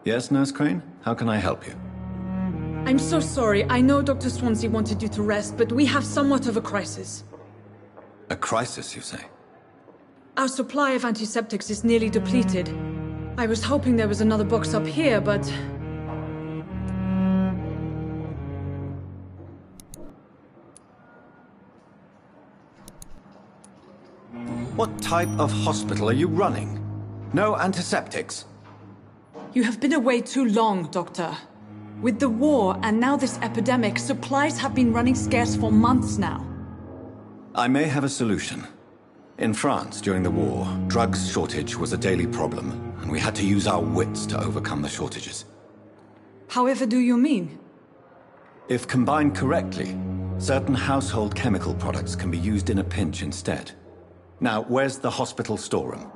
Yes, Nurse Crane? How can I help you? I'm so sorry. I know Dr. Swansea wanted you to rest, but we have somewhat of a crisis. A crisis, you say? Our supply of antiseptics is nearly depleted. I was hoping there was another box up here, but... What type of hospital are you running? No antiseptics? You have been away too long, Doctor. With the war and now this epidemic, supplies have been running scarce for months now. I may have a solution. In France, during the war, drugs shortage was a daily problem, and we had to use our wits to overcome the shortages. However do you mean? If combined correctly, certain household chemical products can be used in a pinch instead. Now, where's the hospital storeroom?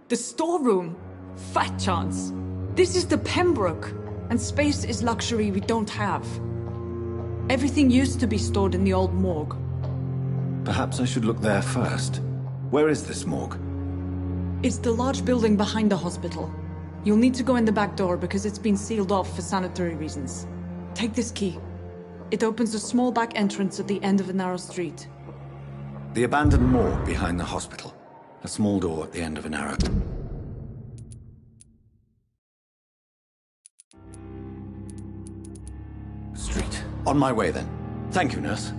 The storeroom? Fat chance. This is the Pembroke, and space is luxury we don't have. Everything used to be stored in the old morgue. Perhaps I should look there first. Where is this morgue? It's the large building behind the hospital. You'll need to go in the back door because it's been sealed off for sanitary reasons. Take this key. It opens a small back entrance at the end of a narrow street. The abandoned morgue behind the hospital. A small door at the end of a narrow... street. On my way then. Thank you, nurse.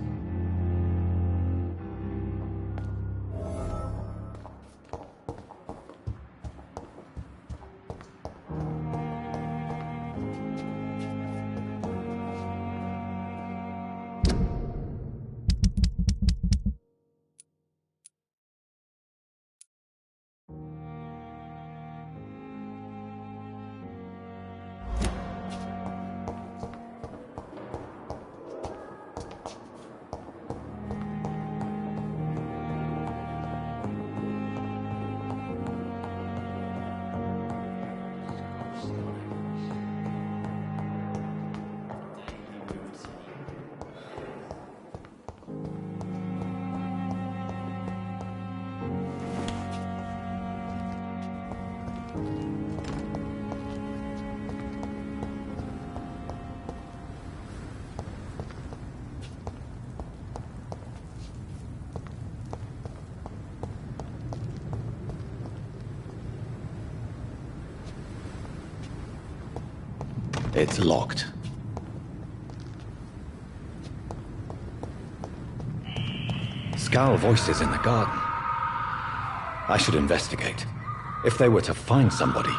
It's locked. Scowl voices in the garden. I should investigate. If they were to find somebody...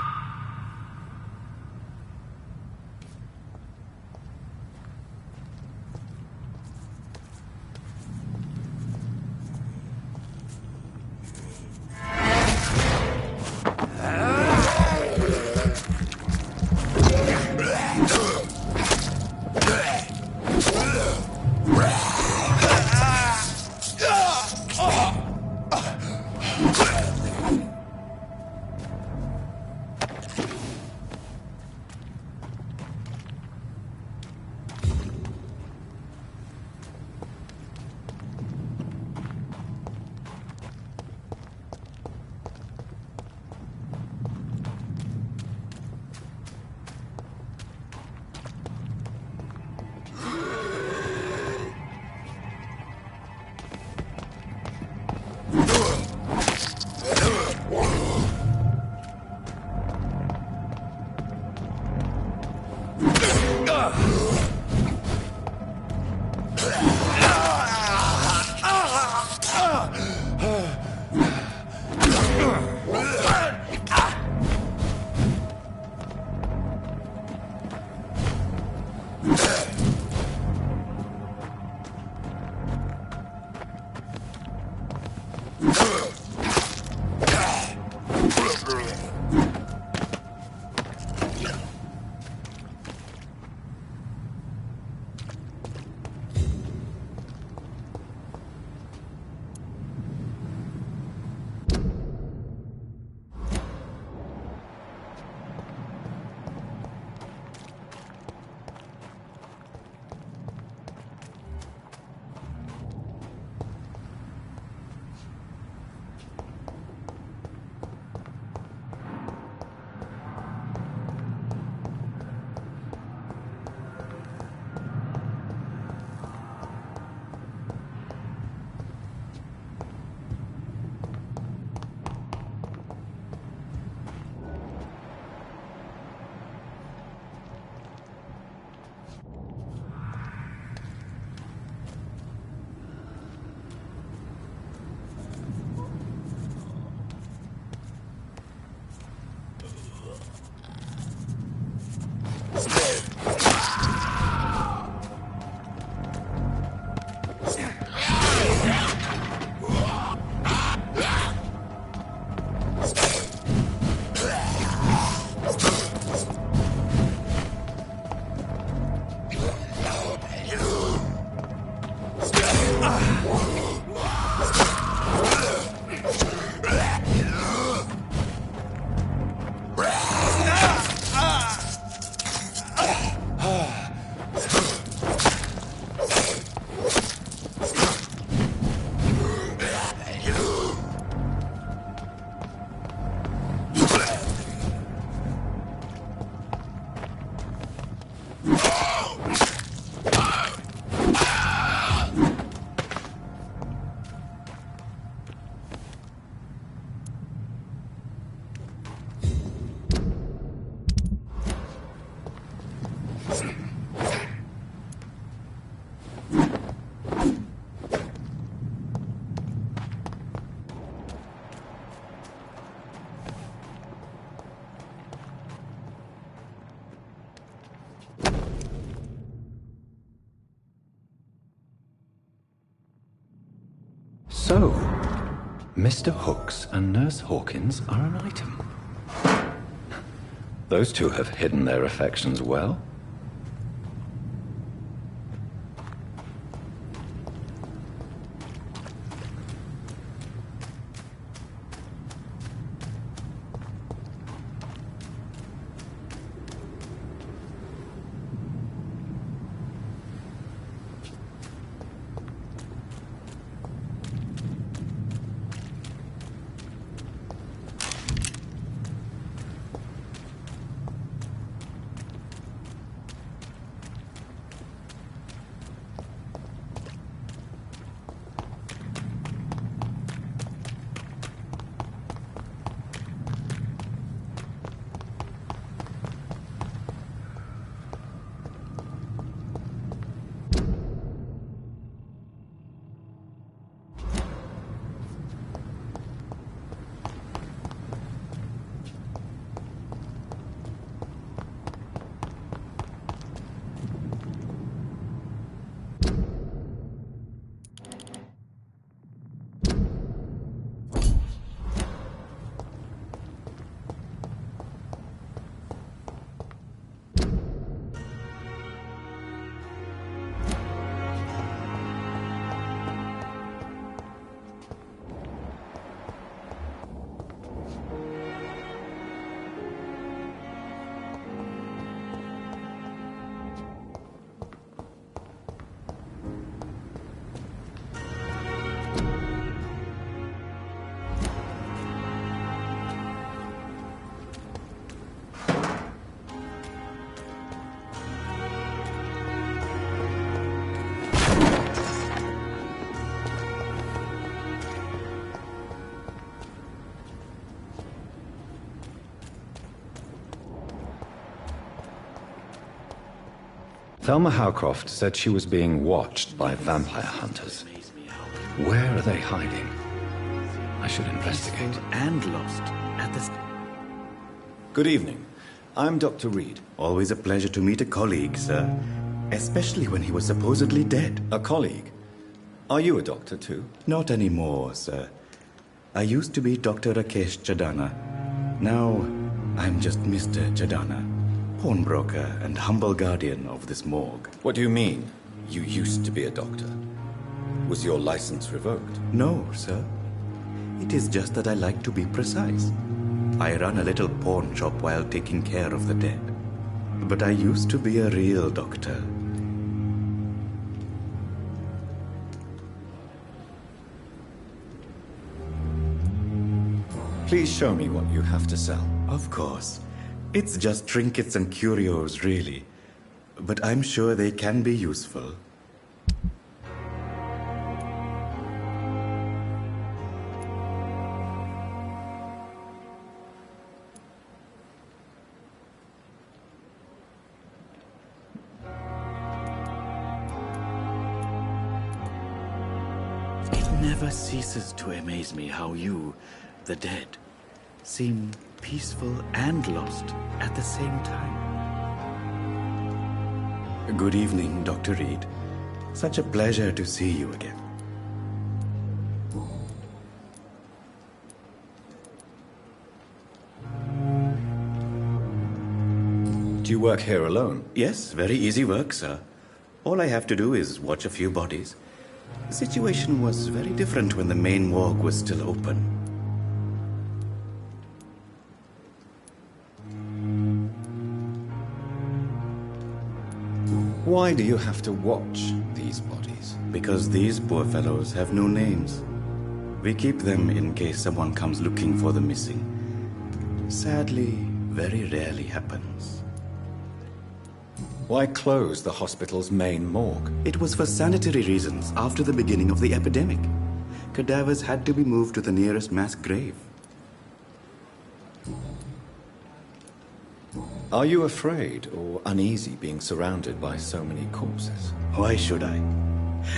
So, Mr. Hooks and Nurse Hawkins are an item. Those two have hidden their affections well. Thelma Howcroft said she was being watched by vampire hunters. Where are they hiding? I should investigate. And lost at this. Good evening. I'm Dr. Reid. Always a pleasure to meet a colleague, sir. Especially when he was supposedly dead. A colleague? Are you a doctor too? Not anymore, sir. I used to be Dr. Rakesh Chadana. Now, I'm just Mr. Chadana, pawnbroker and humble guardian of this morgue. What do you mean? You used to be a doctor. Was your license revoked? No, sir. It is just that I like to be precise. I run a little pawn shop while taking care of the dead. But I used to be a real doctor. Please show me what you have to sell. Of course. It's just trinkets and curios, really. But I'm sure they can be useful. It never ceases to amaze me how you, the dead, seem peaceful and lost at the same time. Good evening, Dr. Reid. Such a pleasure to see you again. Do you work here alone? Yes, very easy work, sir. All I have to do is watch a few bodies. The situation was very different when the main morgue was still open. Why do you have to watch these bodies? Because these poor fellows have no names. We keep them in case someone comes looking for the missing. Sadly, very rarely happens. Why close the hospital's main morgue? It was for sanitary reasons after the beginning of the epidemic. Cadavers had to be moved to the nearest mass grave. Are you afraid or uneasy being surrounded by so many corpses? Why should I?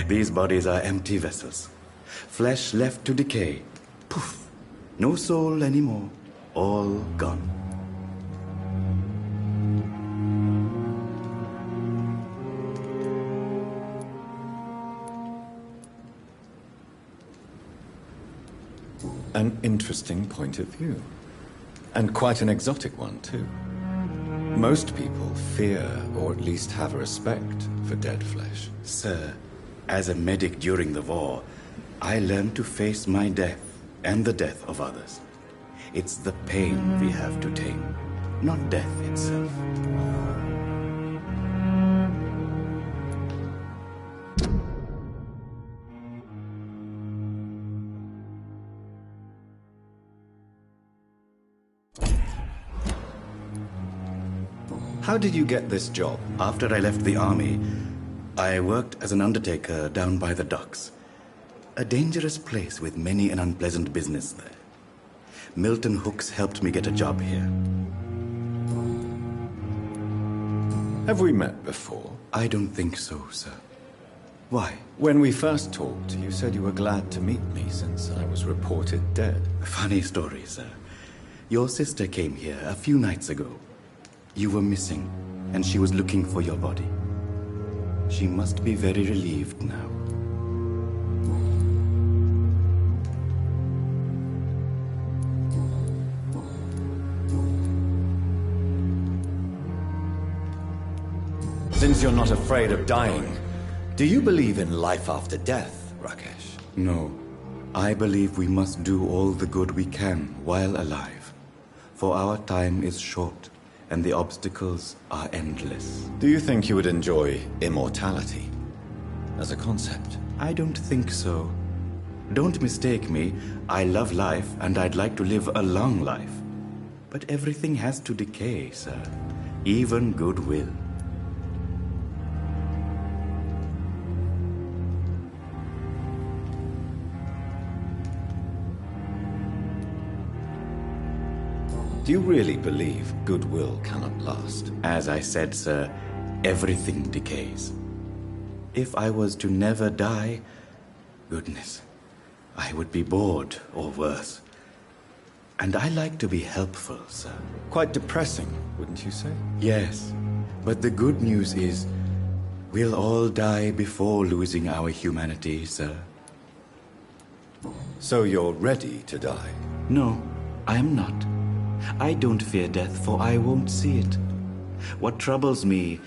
These bodies are empty vessels. Flesh left to decay. Poof. No soul anymore. All gone. An interesting point of view. And quite an exotic one, too. Most people fear, or at least have a respect, for dead flesh. Sir, as a medic during the war, I learned to face my death and the death of others. It's the pain we have to tame, not death itself. How did you get this job? After I left the army, I worked as an undertaker down by the docks. A dangerous place with many an unpleasant business there. Milton Hooks helped me get a job here. Have we met before? I don't think so, sir. Why? When we first talked, you said you were glad to meet me since I was reported dead. Funny story, sir. Your sister came here a few nights ago. You were missing, and she was looking for your body. She must be very relieved now. Since you're not afraid of dying, do you believe in life after death, Rakesh? No. I believe we must do all the good we can while alive. For our time is short, and the obstacles are endless. Do you think you would enjoy immortality as a concept? I don't think so. Don't mistake me. I love life, and I'd like to live a long life. But everything has to decay, sir. Even goodwill. Do you really believe goodwill cannot last? As I said, sir, everything decays. If I was to never die, goodness, I would be bored or worse. And I like to be helpful, sir. Quite depressing, wouldn't you say? Yes, but the good news is we'll all die before losing our humanity, sir. So you're ready to die? No, I am not. I don't fear death, for I won't see it. What troubles me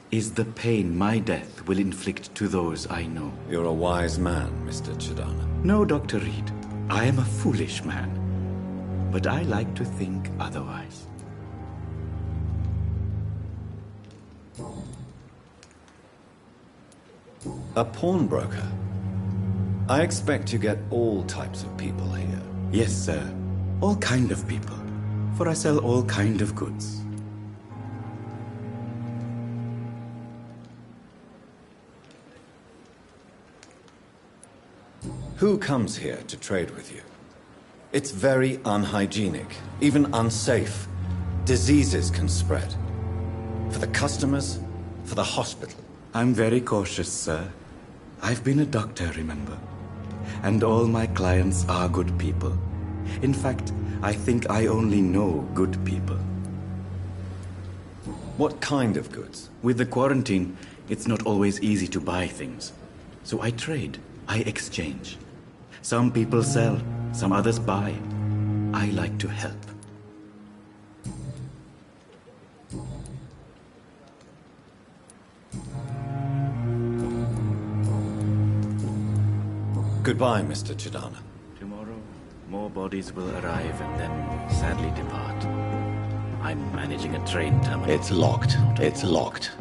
is the pain my death will inflict to those I know. You're a wise man, Mr. Chidana. No, Dr. Reid. I am a foolish man. But I like to think otherwise. A pawnbroker? I expect you get all types of people here. Yes, sir. All kind of people. For I sell all kind of goods. Who comes here to trade with you? It's very unhygienic, even unsafe. Diseases can spread. For the customers, for the hospital. I'm very cautious, sir. I've been a doctor, remember? And all my clients are good people. In fact, I think I only know good people. What kind of goods? With the quarantine, it's not always easy to buy things. So I trade, I exchange. Some people sell, some others buy. I like to help. Goodbye, Mr. Chidana. Tomorrow, more bodies will arrive and then sadly depart. I'm managing a train terminal. It's locked. It's locked.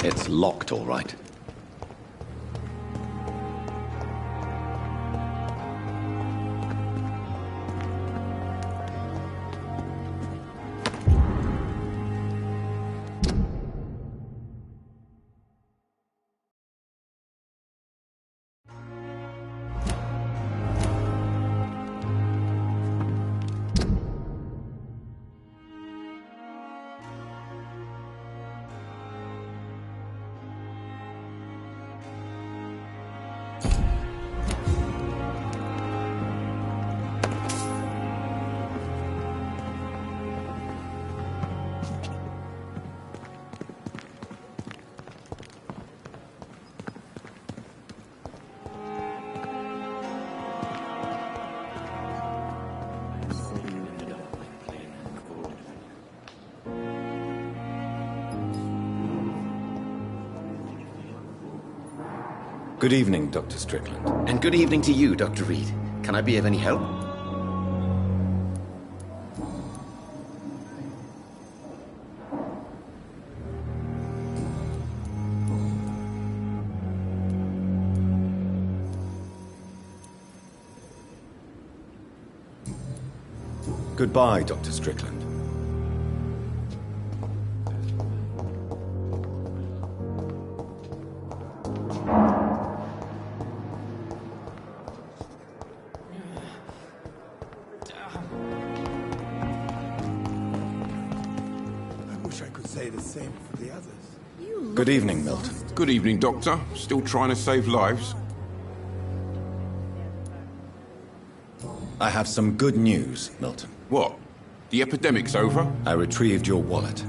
It's It's locked, all right. Good evening, Dr. Strickland. And good evening to you, Dr. Reid. Can I be of any help? Goodbye, Dr. Strickland. Good evening, Milton. Good evening, Doctor. Still trying to save lives? I have some good news, Milton. What? The epidemic's over? I retrieved your wallet,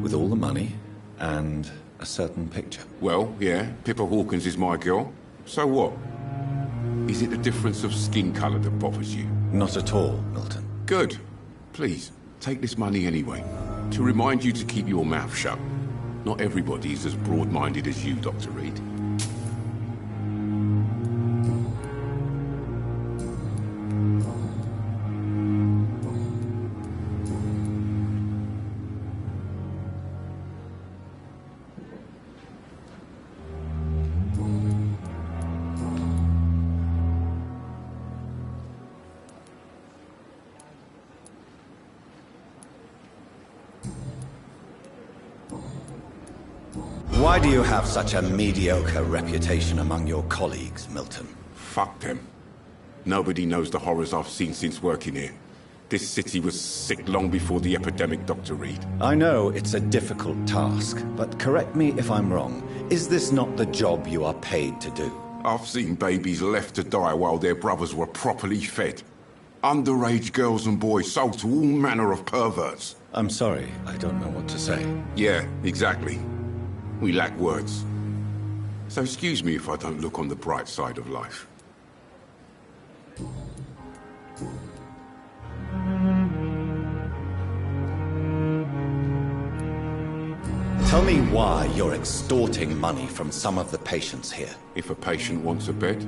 with all the money and a certain picture. Well, yeah, Pippa Hawkins is my girl. So what? Is it the difference of skin colour that bothers you? Not at all, Milton. Good. Please, take this money anyway. To remind you to keep your mouth shut. Not everybody is as broad-minded as you, Dr. Reid. Why do you have such a mediocre reputation among your colleagues, Milton? Fuck them. Nobody knows the horrors I've seen since working here. This city was sick long before the epidemic, Dr. Reid. I know it's a difficult task, but correct me if I'm wrong. Is this not the job you are paid to do? I've seen babies left to die while their brothers were properly fed. Underage girls and boys sold to all manner of perverts. I'm sorry, I don't know what to say. Yeah, exactly. We lack words. So excuse me if I don't look on the bright side of life. Tell me why you're extorting money from some of the patients here. If a patient wants a bed,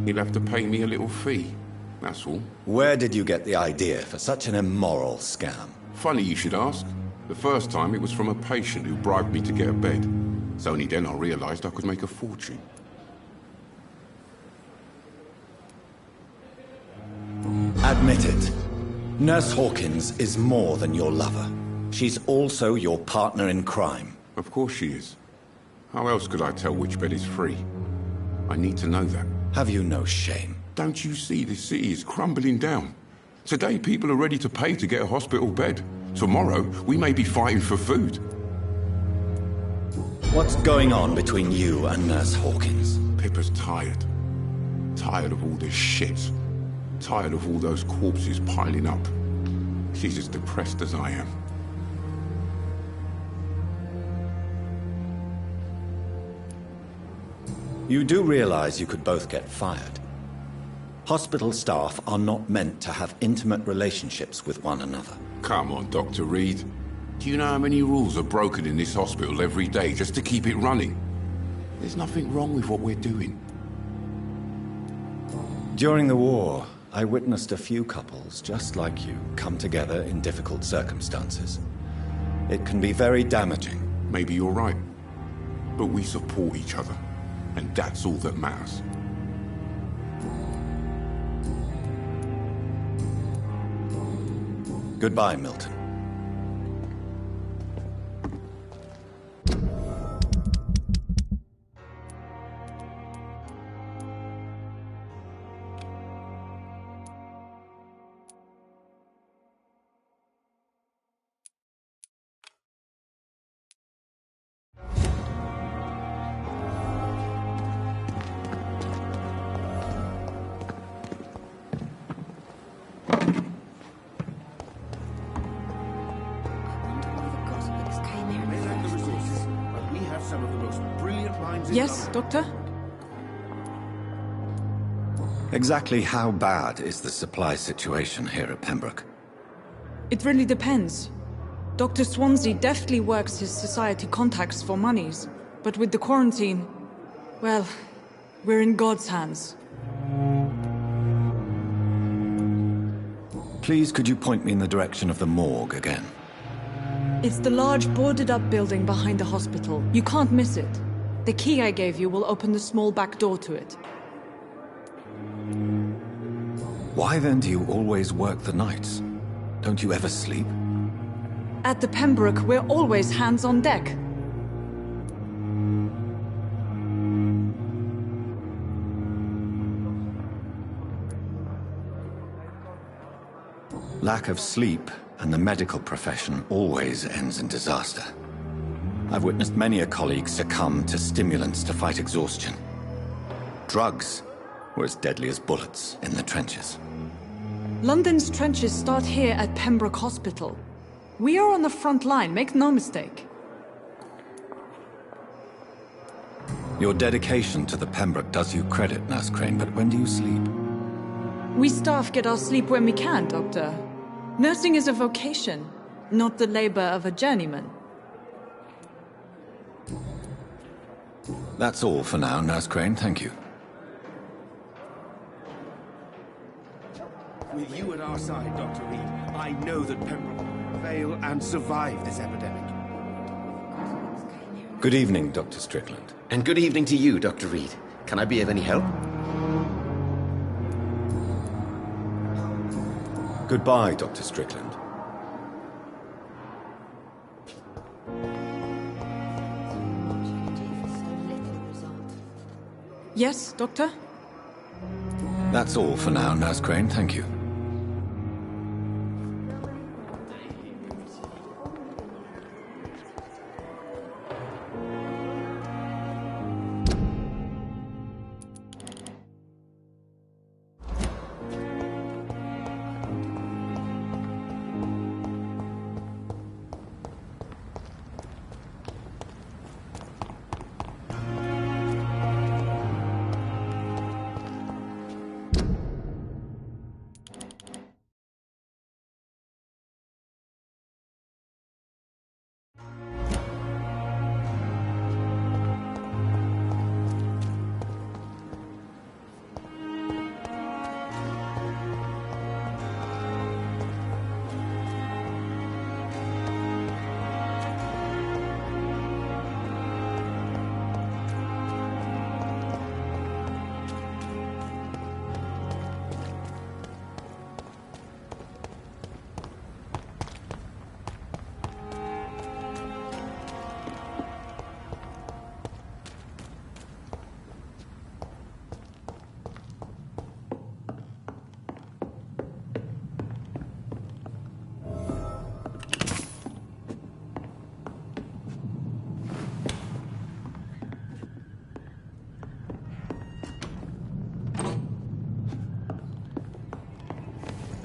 he'll have to pay me a little fee. That's all. Where did you get the idea for such an immoral scam? Funny you should ask. The first time it was from a patient who bribed me to get a bed. It's only then I realized I could make a fortune. Admit it. Nurse Hawkins is more than your lover. She's also your partner in crime. Of course she is. How else could I tell which bed is free? I need to know that. Have you no shame? Don't you see this city is crumbling down? Today people are ready to pay to get a hospital bed. Tomorrow we may be fighting for food. What's going on between you and Nurse Hawkins? Pippa's tired. Tired of all this shit. Tired of all those corpses piling up. She's as depressed as I am. You do realize you could both get fired. Hospital staff are not meant to have intimate relationships with one another. Come on, Dr. Reid. Do you know how many rules are broken in this hospital every day just to keep it running? There's nothing wrong with what we're doing. During the war, I witnessed a few couples just like you come together in difficult circumstances. It can be very damaging. Maybe you're right. But we support each other, and that's all that matters. Goodbye, Milton. Yes, Doctor? Exactly how bad is the supply situation here at Pembroke? It really depends. Dr. Swansea deftly works his society contacts for monies, but with the quarantine, well, we're in God's hands. Please, could you point me in the direction of the morgue again? It's the large boarded-up building behind the hospital. You can't miss it. The key I gave you will open the small back door to it. Why then do you always work the nights? Don't you ever sleep? At the Pembroke, we're always hands on deck. Lack of sleep and the medical profession always ends in disaster. I've witnessed many a colleague succumb to stimulants to fight exhaustion. Drugs were as deadly as bullets in the trenches. London's trenches start here at Pembroke Hospital. We are on the front line, make no mistake. Your dedication to the Pembroke does you credit, Nurse Crane, but when do you sleep? We staff get our sleep when we can, Doctor. Nursing is a vocation, not the labor of a journeyman. That's all for now, Nurse Crane, thank you. With you at our side, Dr. Reid, I know that Pembroke will fail and survive this epidemic. Good evening, Dr. Strickland. And good evening to you, Dr. Reid. Can I be of any help? Goodbye, Dr. Strickland. Yes, Doctor? That's all for now, Nurse Crane, thank you.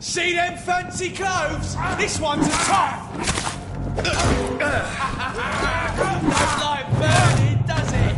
See them fancy clothes? This one's a top! Don't like burning, does it?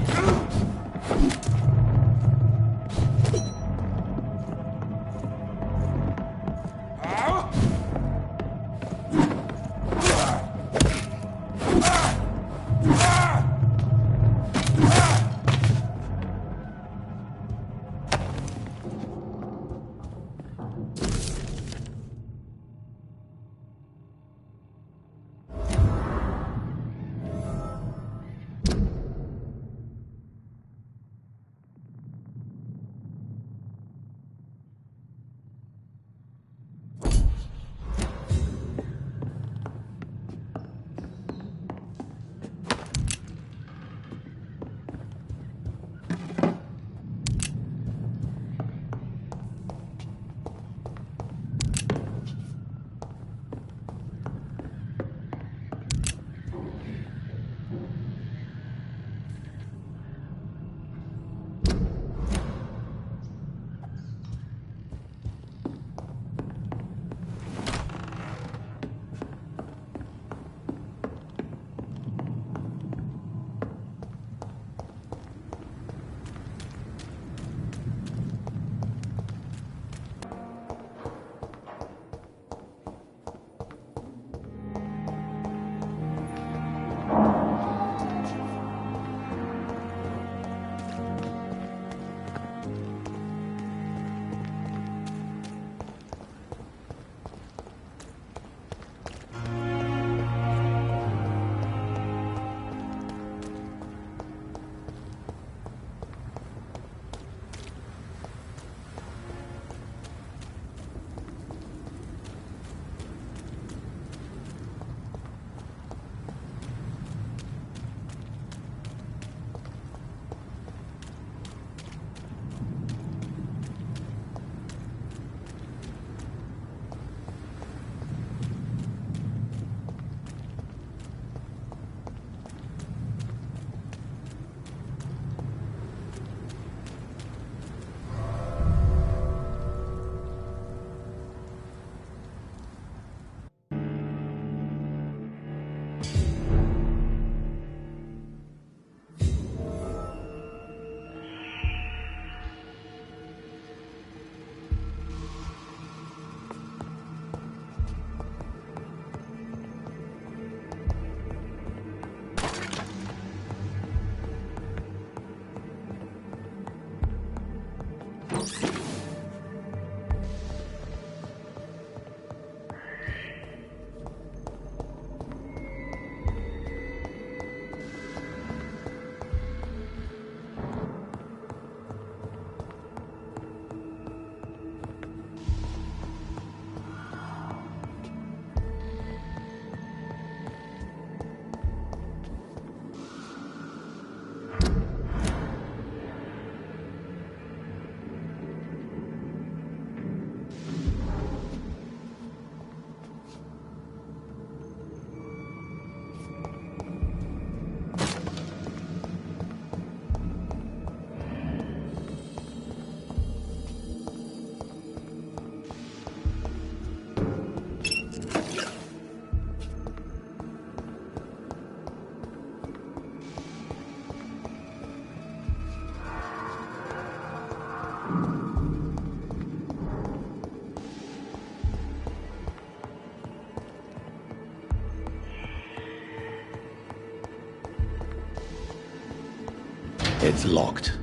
It's locked.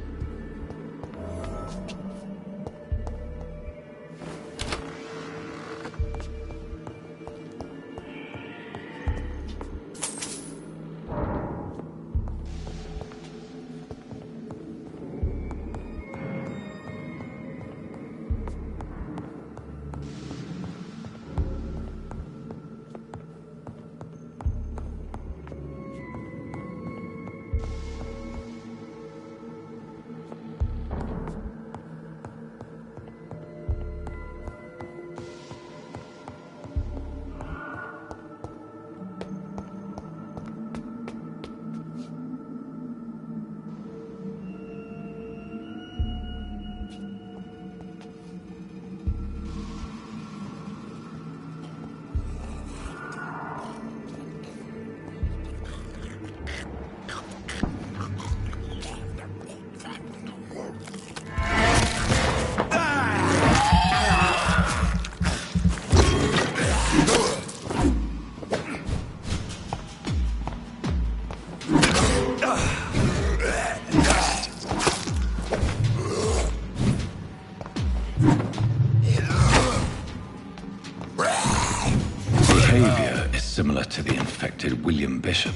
Similar to the infected William Bishop.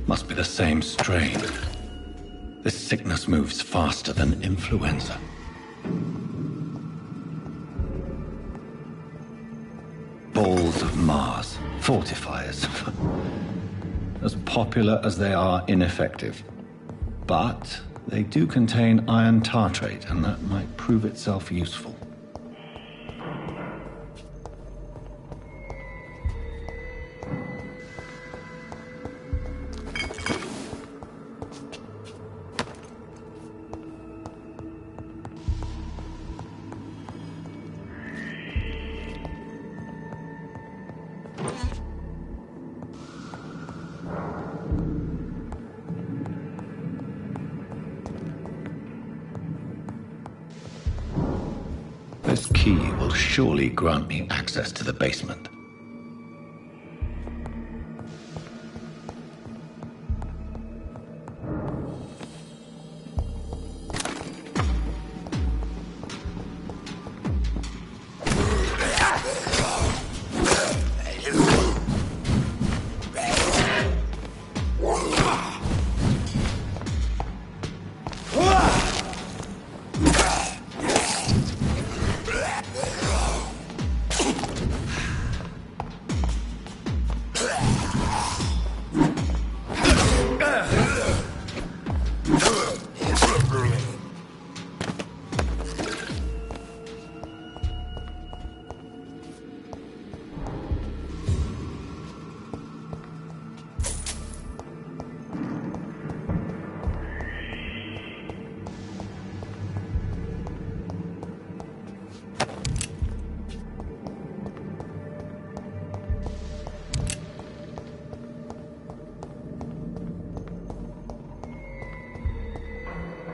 Must be the same strain. This sickness moves faster than influenza. Balls of Mars, fortifiers. As popular as they are ineffective. But they do contain iron tartrate, and that might prove itself useful. This key will surely grant me access to the basement.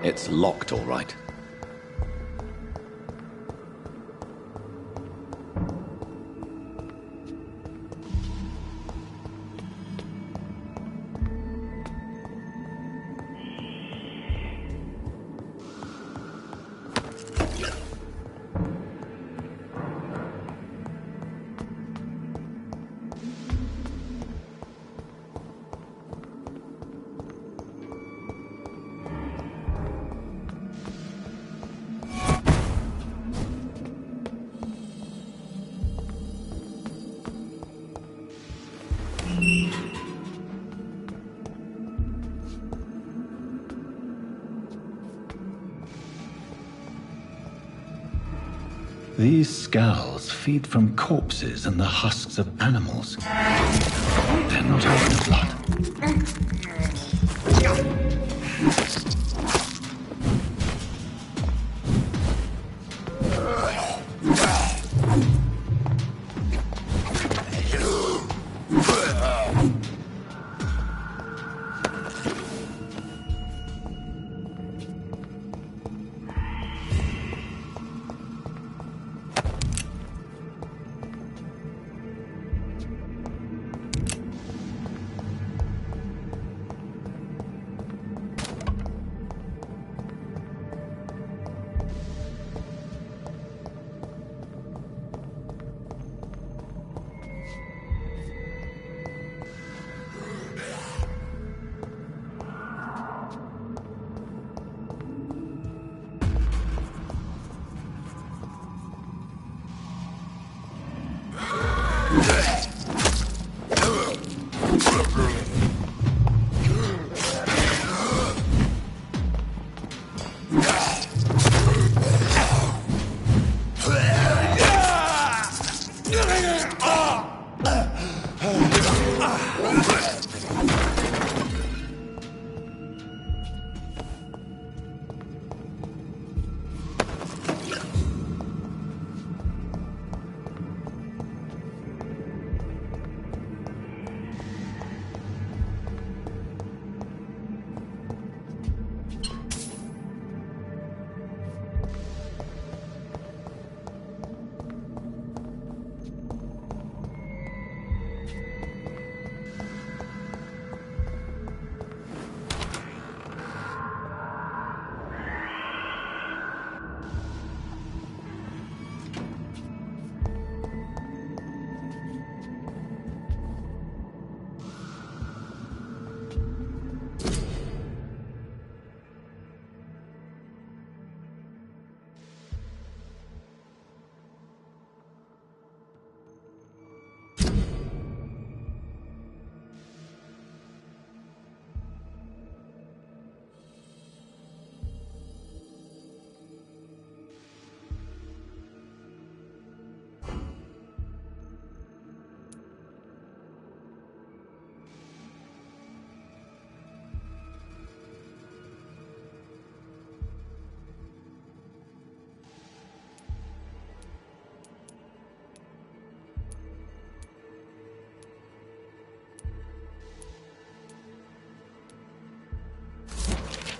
It's locked, all right. These scowls feed from corpses and the husks of animals. They're not out of blood.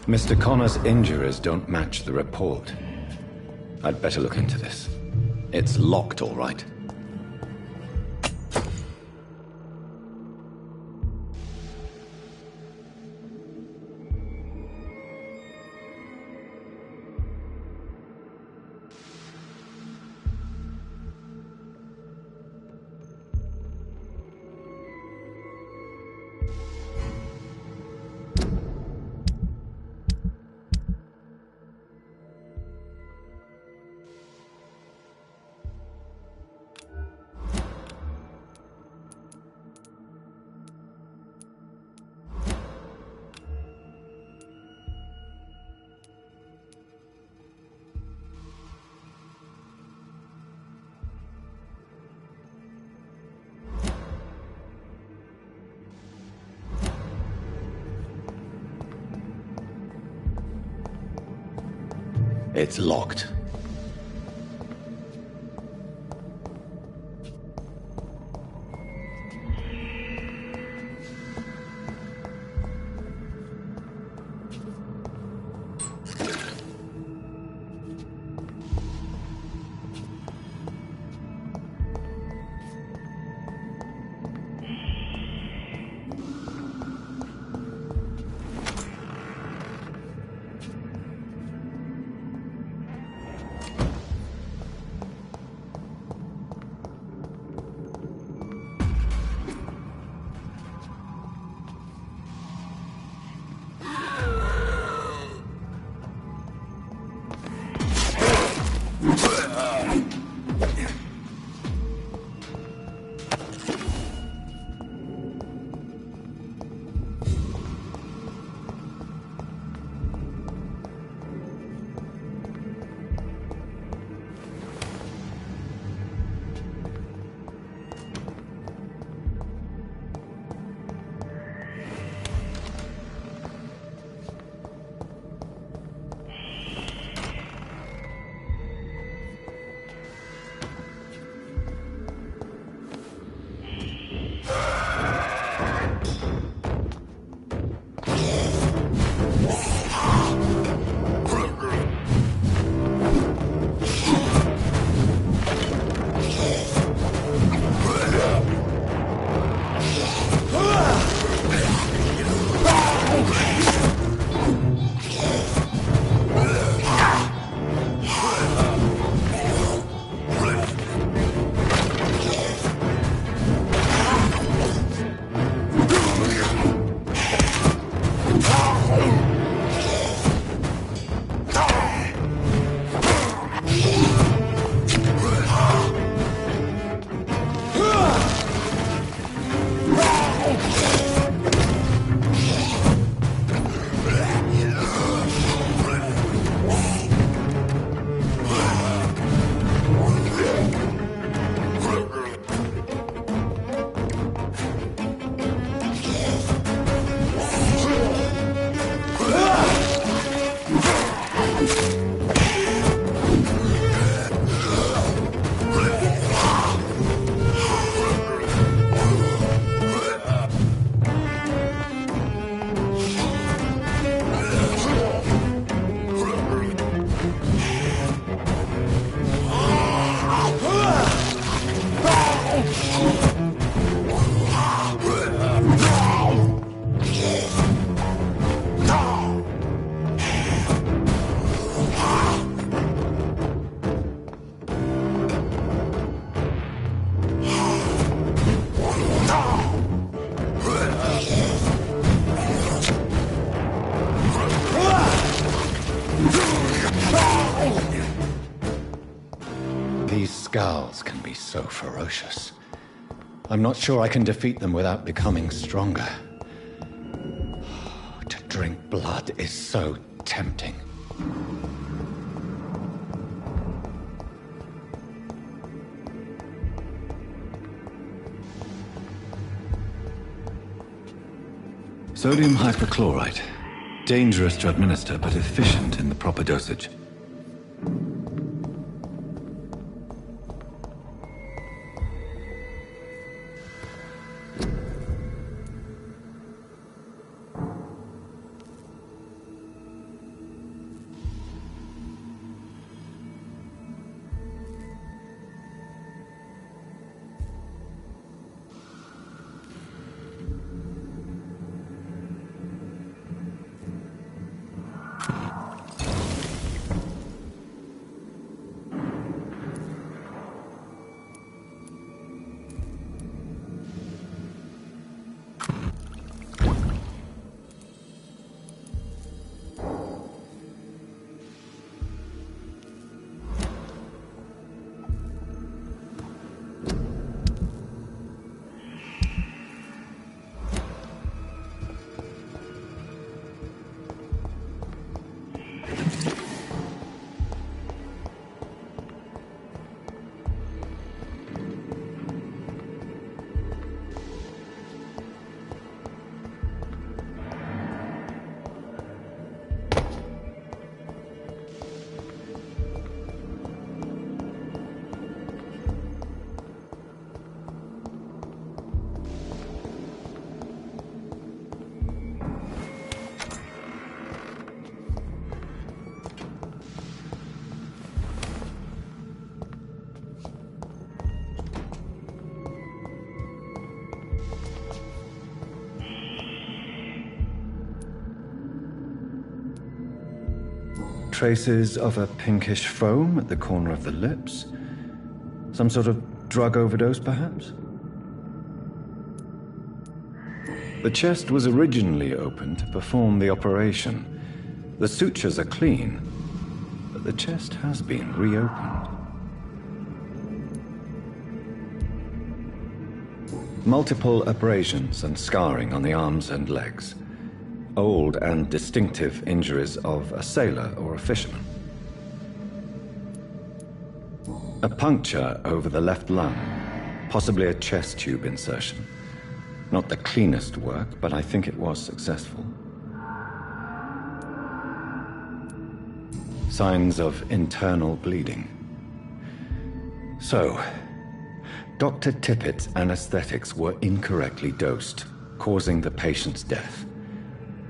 Mr. Connor's injuries don't match the report. I'd better look into this. It's locked, all right. It's locked. These scowls can be so ferocious. I'm not sure I can defeat them without becoming stronger. To drink blood is so tempting. Sodium hypochlorite. Dangerous to administer, but efficient in the proper dosage. Traces of a pinkish foam at the corner of the lips. Some sort of drug overdose, perhaps? The chest was originally open to perform the operation. The sutures are clean, but the chest has been reopened. Multiple abrasions and scarring on the arms and legs. Old and distinctive injuries of a sailor or a fisherman. A puncture over the left lung, possibly a chest tube insertion. Not the cleanest work, but I think it was successful. Signs of internal bleeding. So, Dr. Tippett's anesthetics were incorrectly dosed, causing the patient's death.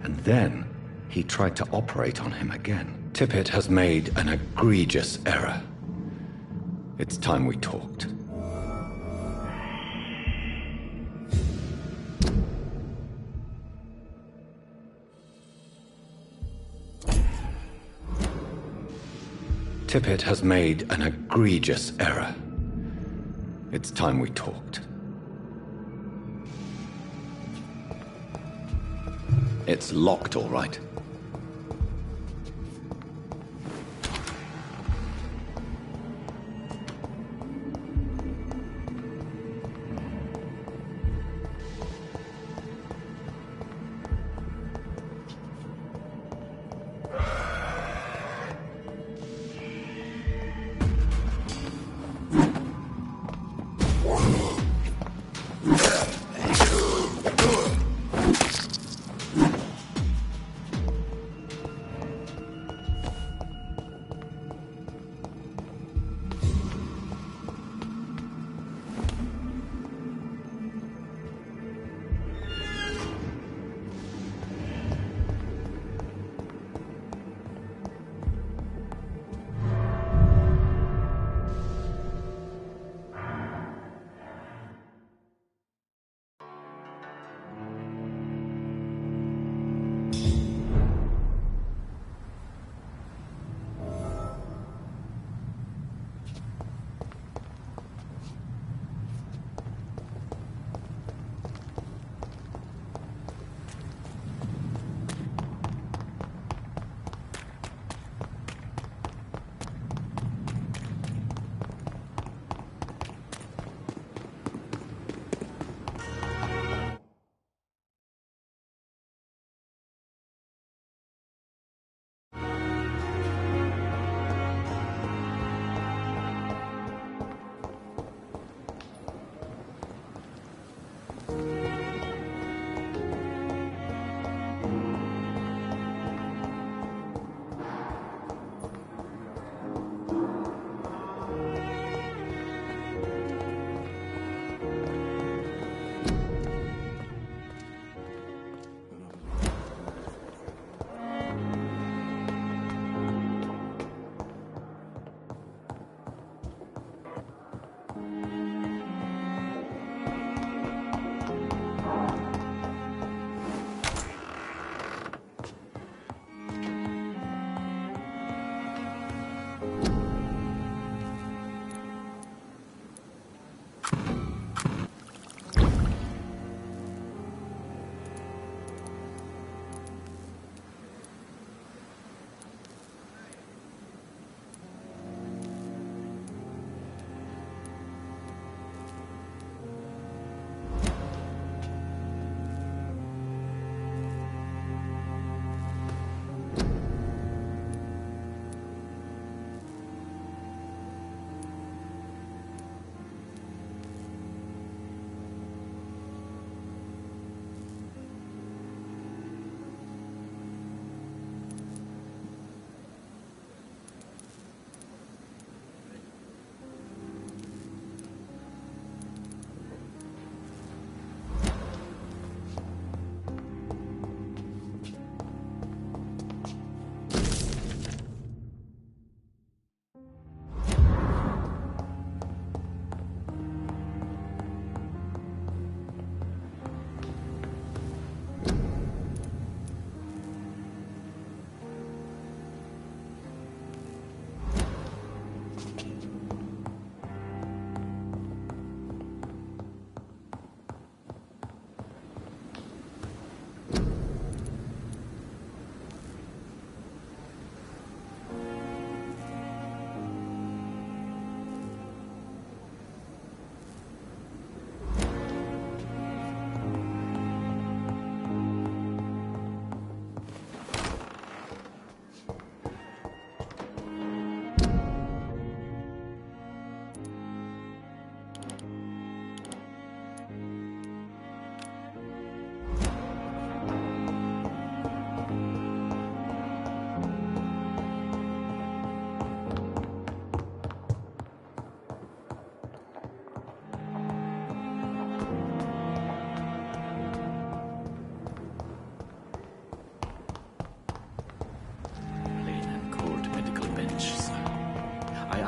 And then he tried to operate on him again. Tippett has made an egregious error. It's time we talked. Tippett has made an egregious error. It's time we talked. It's locked, all right.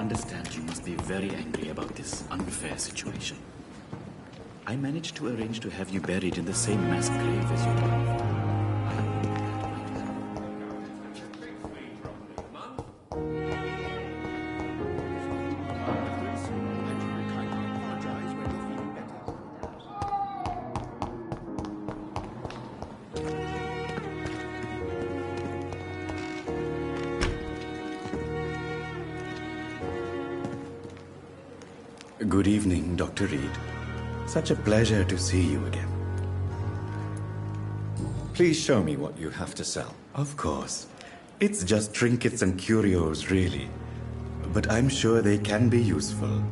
understand you must be very angry about this unfair situation. I managed to arrange to have you buried in the same mass grave as your wife. Good evening, Dr. Reid. Such a pleasure to see you again. Please show me what you have to sell. Of course. It's just trinkets and curios, really. But I'm sure they can be useful.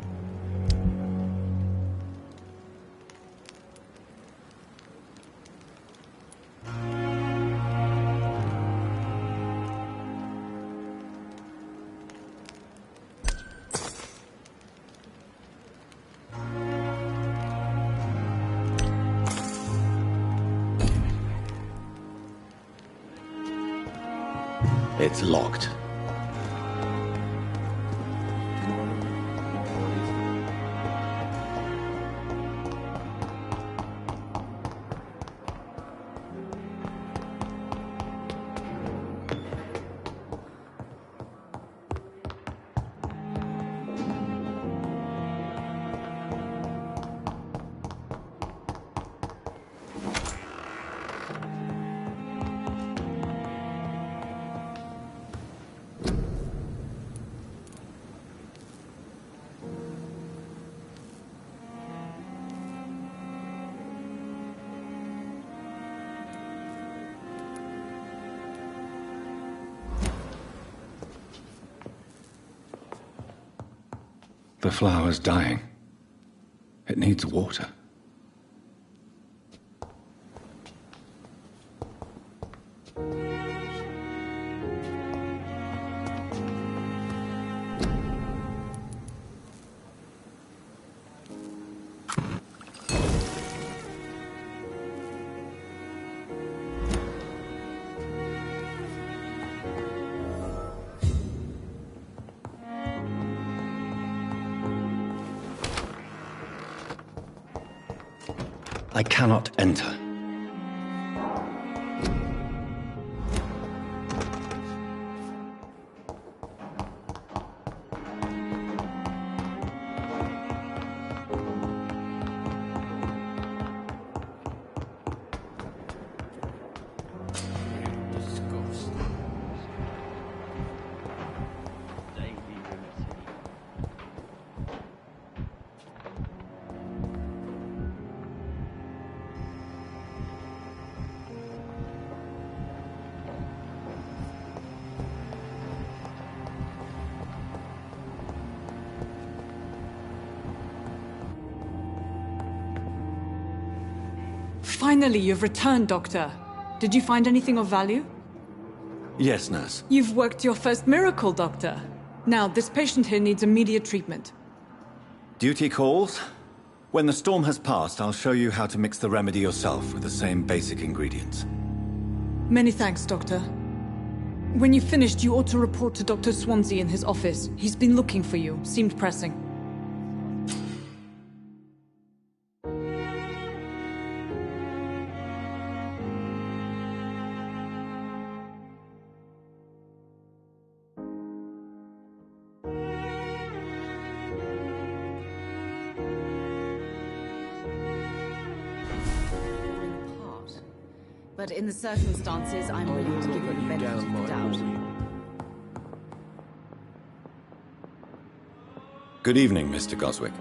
It's locked. The flower's dying. It needs water. I cannot enter. Finally, you've returned, Doctor. Did you find anything of value? Yes, nurse. You've worked your first miracle, Doctor. Now, this patient here needs immediate treatment. Duty calls. When the storm has passed, I'll show you how to mix the remedy yourself with the same basic ingredients. Many thanks, Doctor. When you've finished, you ought to report to Dr. Swansea in his office. He's been looking for you. Seemed pressing. But in the circumstances, I'm willing to give you the benefit of the doubt. Good evening, Mr. Goswick.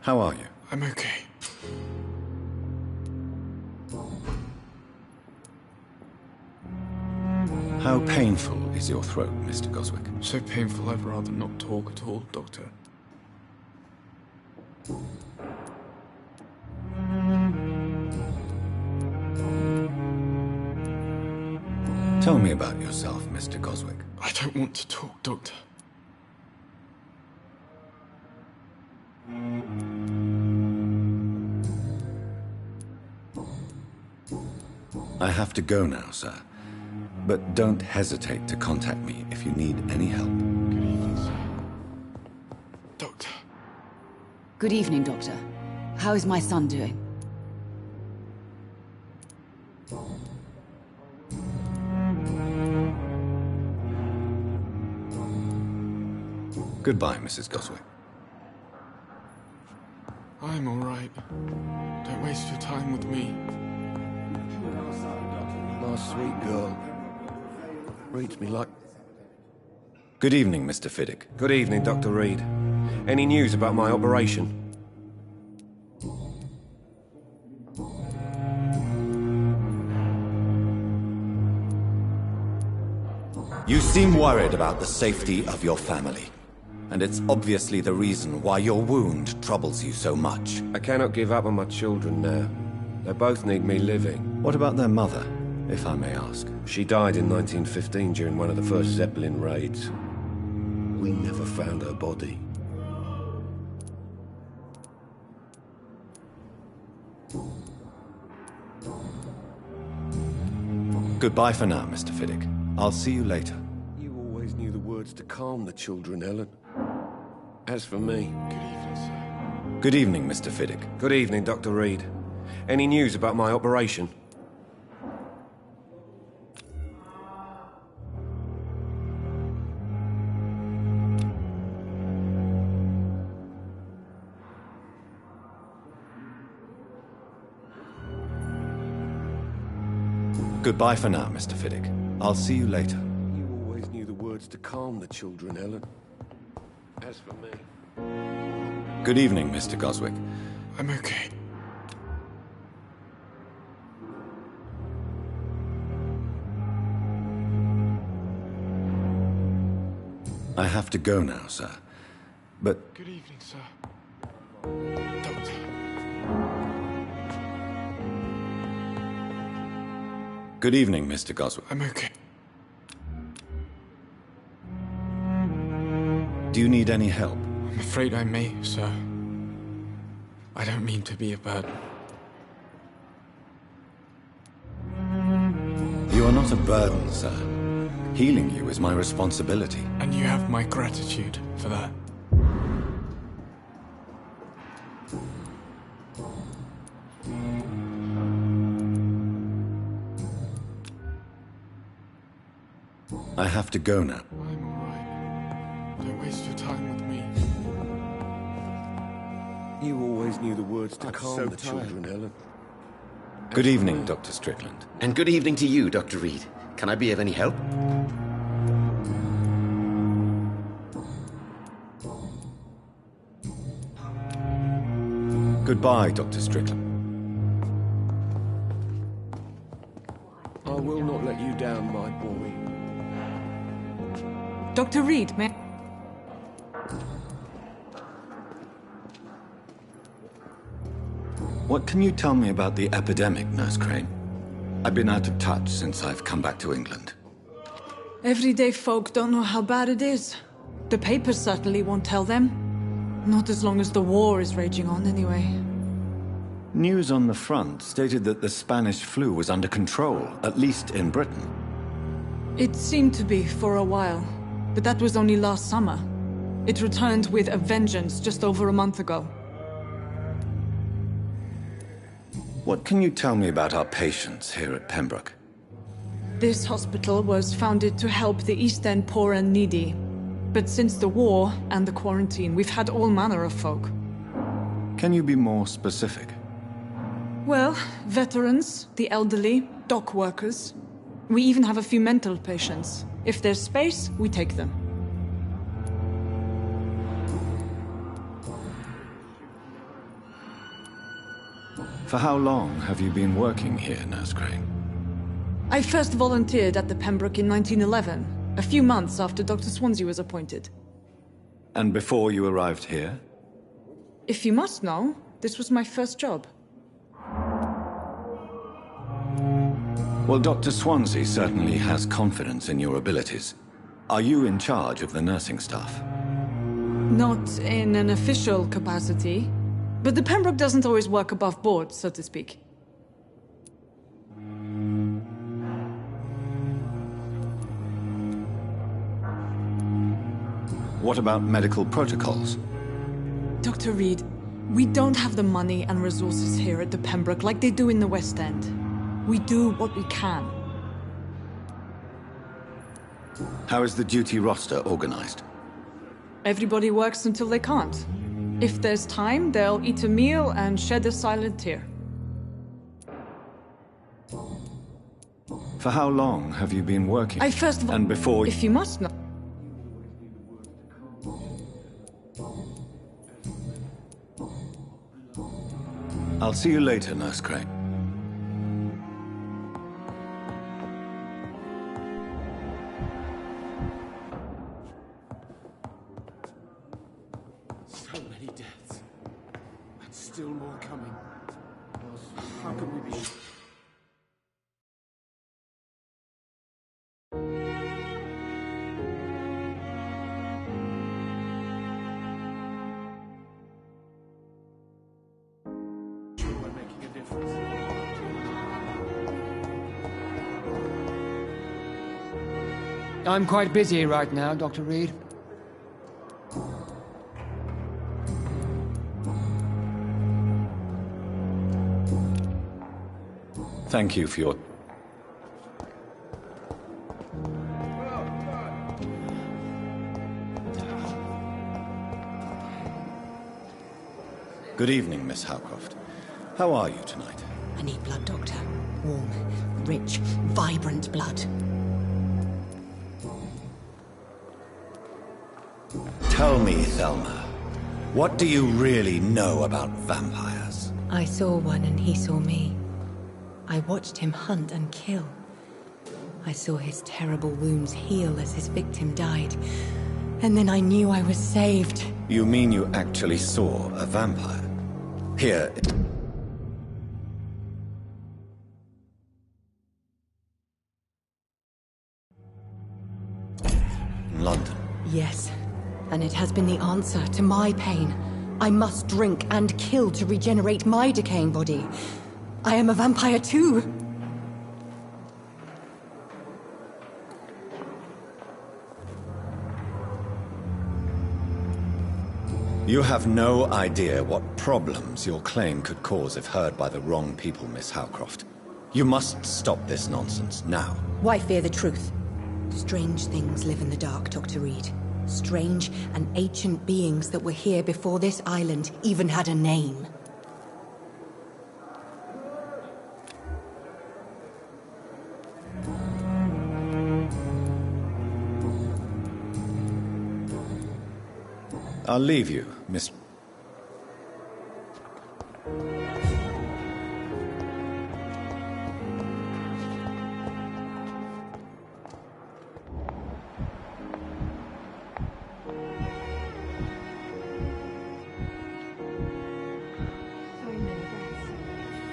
How are you? I'm okay. How painful is your throat, Mr. Goswick? So painful I'd rather not talk at all, Doctor. Tell me about yourself, Mr. Goswick. I don't want to talk, Doctor. I have to go now, sir. But don't hesitate to contact me if you need any help. Good evening, sir. Good evening, Doctor. How is my son doing? Goodbye, Mrs. Goswick. I'm alright. Don't waste your time with me. My sweet girl. Reads me like... Good evening, Mr. Fiddick. Good evening, Dr. Reid. Any news about my operation? You seem worried about the safety of your family. And it's obviously the reason why your wound troubles you so much. I cannot give up on my children now. They both need me living. What about their mother, if I may ask? She died in 1915 during one of the first Zeppelin raids. We never found her body. Goodbye for now, Mr. Fiddick. I'll see you later. You always knew the words to calm the children, Ellen. As for me... Good evening, sir. Good evening, Mr. Fiddick. Good evening, Dr. Reid. Any news about my operation? Goodbye for now, Mr. Fiddick. I'll see you later. You always knew the words to calm the children, Ellen. As for me... Good evening, Mr. Goswick. I'm okay. I have to go now, sir. But... Good evening, sir. Doctor. Good evening, Mr. Goswick. I'm okay. Do you need any help? I'm afraid I may, sir. I don't mean to be a burden. You are not a burden, sir. Healing you is my responsibility. And you have my gratitude for that. I have to go now. I'm alright. Don't waste your time with me. You always knew the words to calm the children, Ellen. Good evening, Dr. Strickland. And good evening to you, Dr. Reid. Can I be of any help? Goodbye, Dr. Strickland. I will not let you down, my boy. Dr. Reid, may... What can you tell me about the epidemic, Nurse Crane? I've been out of touch since I've come back to England. Everyday folk don't know how bad it is. The papers certainly won't tell them. Not as long as the war is raging on, anyway. News on the front stated that the Spanish flu was under control, at least in Britain. It seemed to be for a while, but that was only last summer. It returned with a vengeance just over a month ago. What can you tell me about our patients here at Pembroke? This hospital was founded to help the East End poor and needy. But since the war and the quarantine, we've had all manner of folk. Can you be more specific? Well, veterans, the elderly, dock workers. We even have a few mental patients. If there's space, we take them. For how long have you been working here, Nurse Crane? I first volunteered at the Pembroke in 1911, a few months after Dr. Swansea was appointed. And before you arrived here? If you must know, this was my first job. Well, Dr. Swansea certainly has confidence in your abilities. Are you in charge of the nursing staff? Not in an official capacity, but the Pembroke doesn't always work above board, so to speak. What about medical protocols? Dr. Reid, We don't have the money and resources here at the Pembroke like they do in the West End. We do what we can. How is the duty roster organized? Everybody works until they can't. If there's time, they'll eat a meal and shed a silent tear. For how long have you been working? First of all, and before... if you must know... I'll see you later, Nurse Craig. So many deaths. And still more coming. How can we be... I'm quite busy right now, Dr. Reid. Thank you for your... Good evening, Miss Howcroft. How are you tonight? I need blood, Doctor. Warm, rich, vibrant blood. Tell me, Thelma, what do you really know about vampires? I saw one and he saw me. I watched him hunt and kill. I saw his terrible wounds heal as his victim died. And then I knew I was saved. You mean you actually saw a vampire? Here... in London? Yes. And it has been the answer to my pain. I must drink and kill to regenerate my decaying body. I am a vampire too. You have no idea what problems your claim could cause if heard by the wrong people, Miss Howcroft. You must stop this nonsense, now. Why fear the truth? Strange things live in the dark, Dr. Reid. Strange and ancient beings that were here before this island even had a name. I'll leave you, Miss...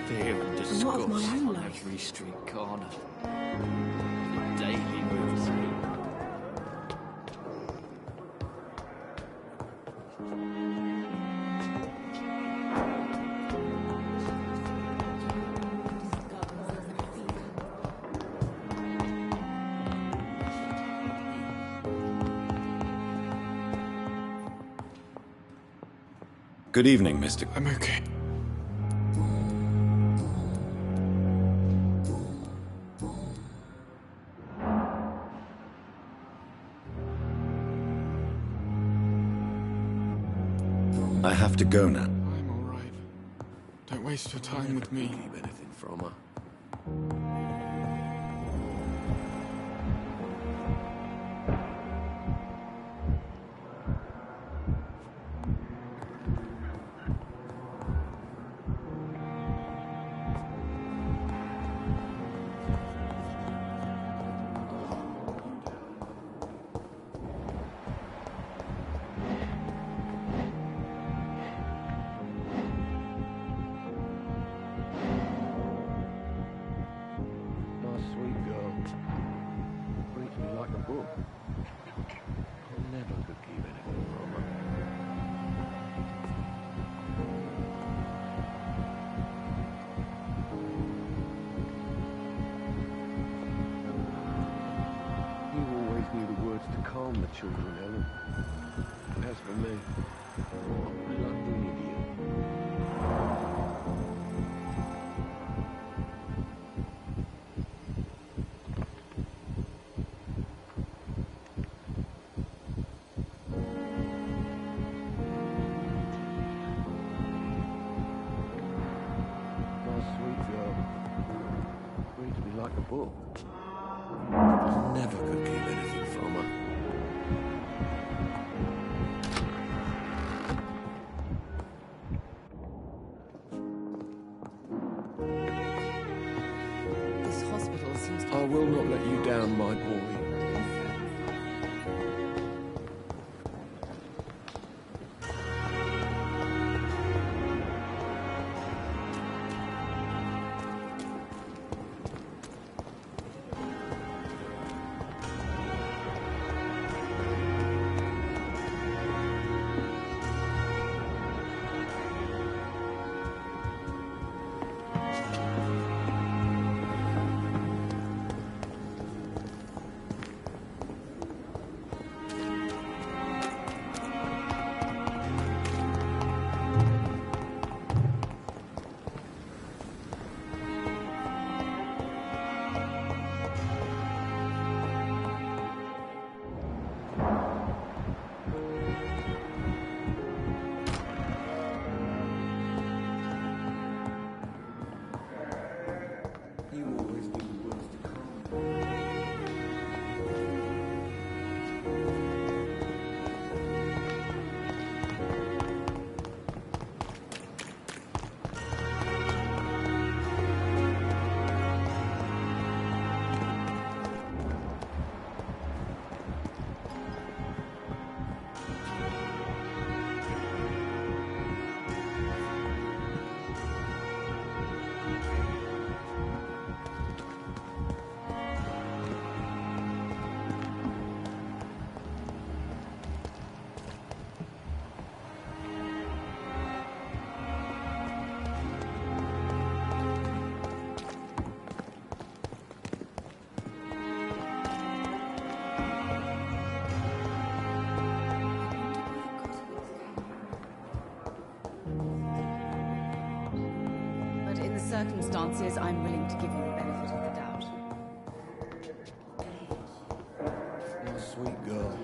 Fear and disgust on every street corner. The daily moves me. Good evening, Mr. I'm okay. I have to go now. I'm all right. Don't waste your time with me. Keep anything from her. the children, Ellen. As for me, I like an idiot. Like a book. I never could keep anything from her. This hospital seems to... I will not let you down, my boy. Circumstances, I'm willing to give you the benefit of the doubt. My sweet girl.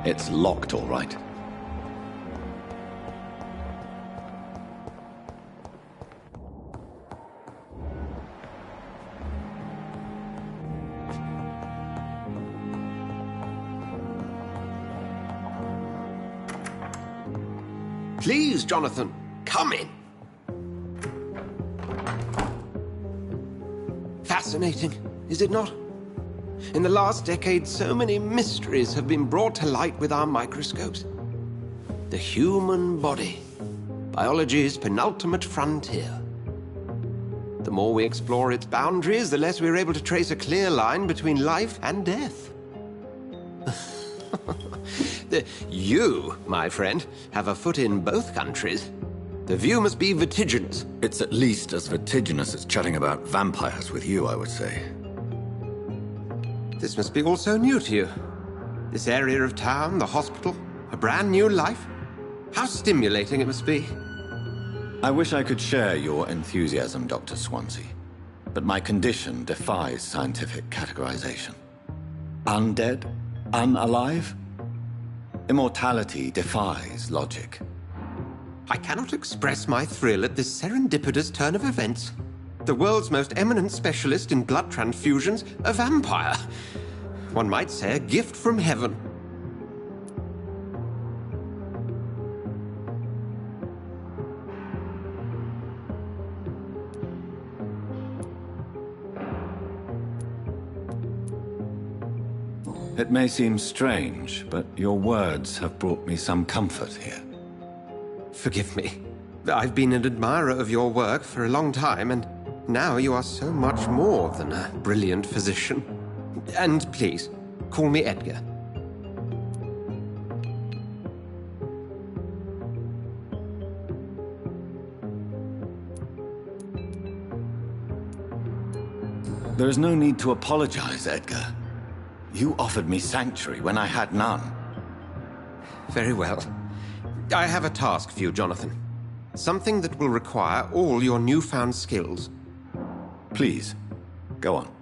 It's locked, all right. Please, Jonathan, come in. Fascinating, is it not? In the last decade, so many mysteries have been brought to light with our microscopes. The human body, biology's penultimate frontier. The more we explore its boundaries, the less we're able to trace a clear line between life and death. You, my friend, have a foot in both countries. The view must be vertiginous. It's at least as vertiginous as chatting about vampires with you, I would say. This must be all so new to you. This area of town, the hospital, a brand new life. How stimulating it must be. I wish I could share your enthusiasm, Dr. Swansea, but my condition defies scientific categorization. Undead? Unalive? Immortality defies logic. I cannot express my thrill at this serendipitous turn of events. The world's most eminent specialist in blood transfusions, a vampire. One might say a gift from heaven. It may seem strange, but your words have brought me some comfort here. Forgive me. I've been an admirer of your work for a long time, and now you are so much more than a brilliant physician. And please, call me Edgar. There is no need to apologize, Edgar. You offered me sanctuary when I had none. Very well. I have a task for you, Jonathan. Something that will require all your newfound skills. Please, go on.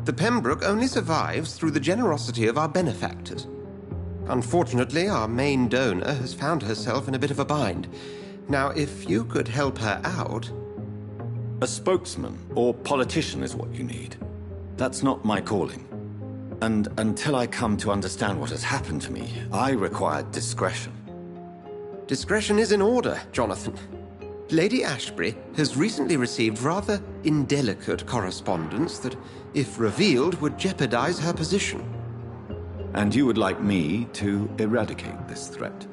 The Pembroke only survives through the generosity of our benefactors. Unfortunately, our main donor has found herself in a bit of a bind. Now, if you could help her out... A spokesman or politician is what you need. That's not my calling. And until I come to understand what has happened to me, I require discretion. Discretion is in order, Jonathan. Lady Ashbury has recently received rather indelicate correspondence that, if revealed, would jeopardize her position. And you would like me to eradicate this threat?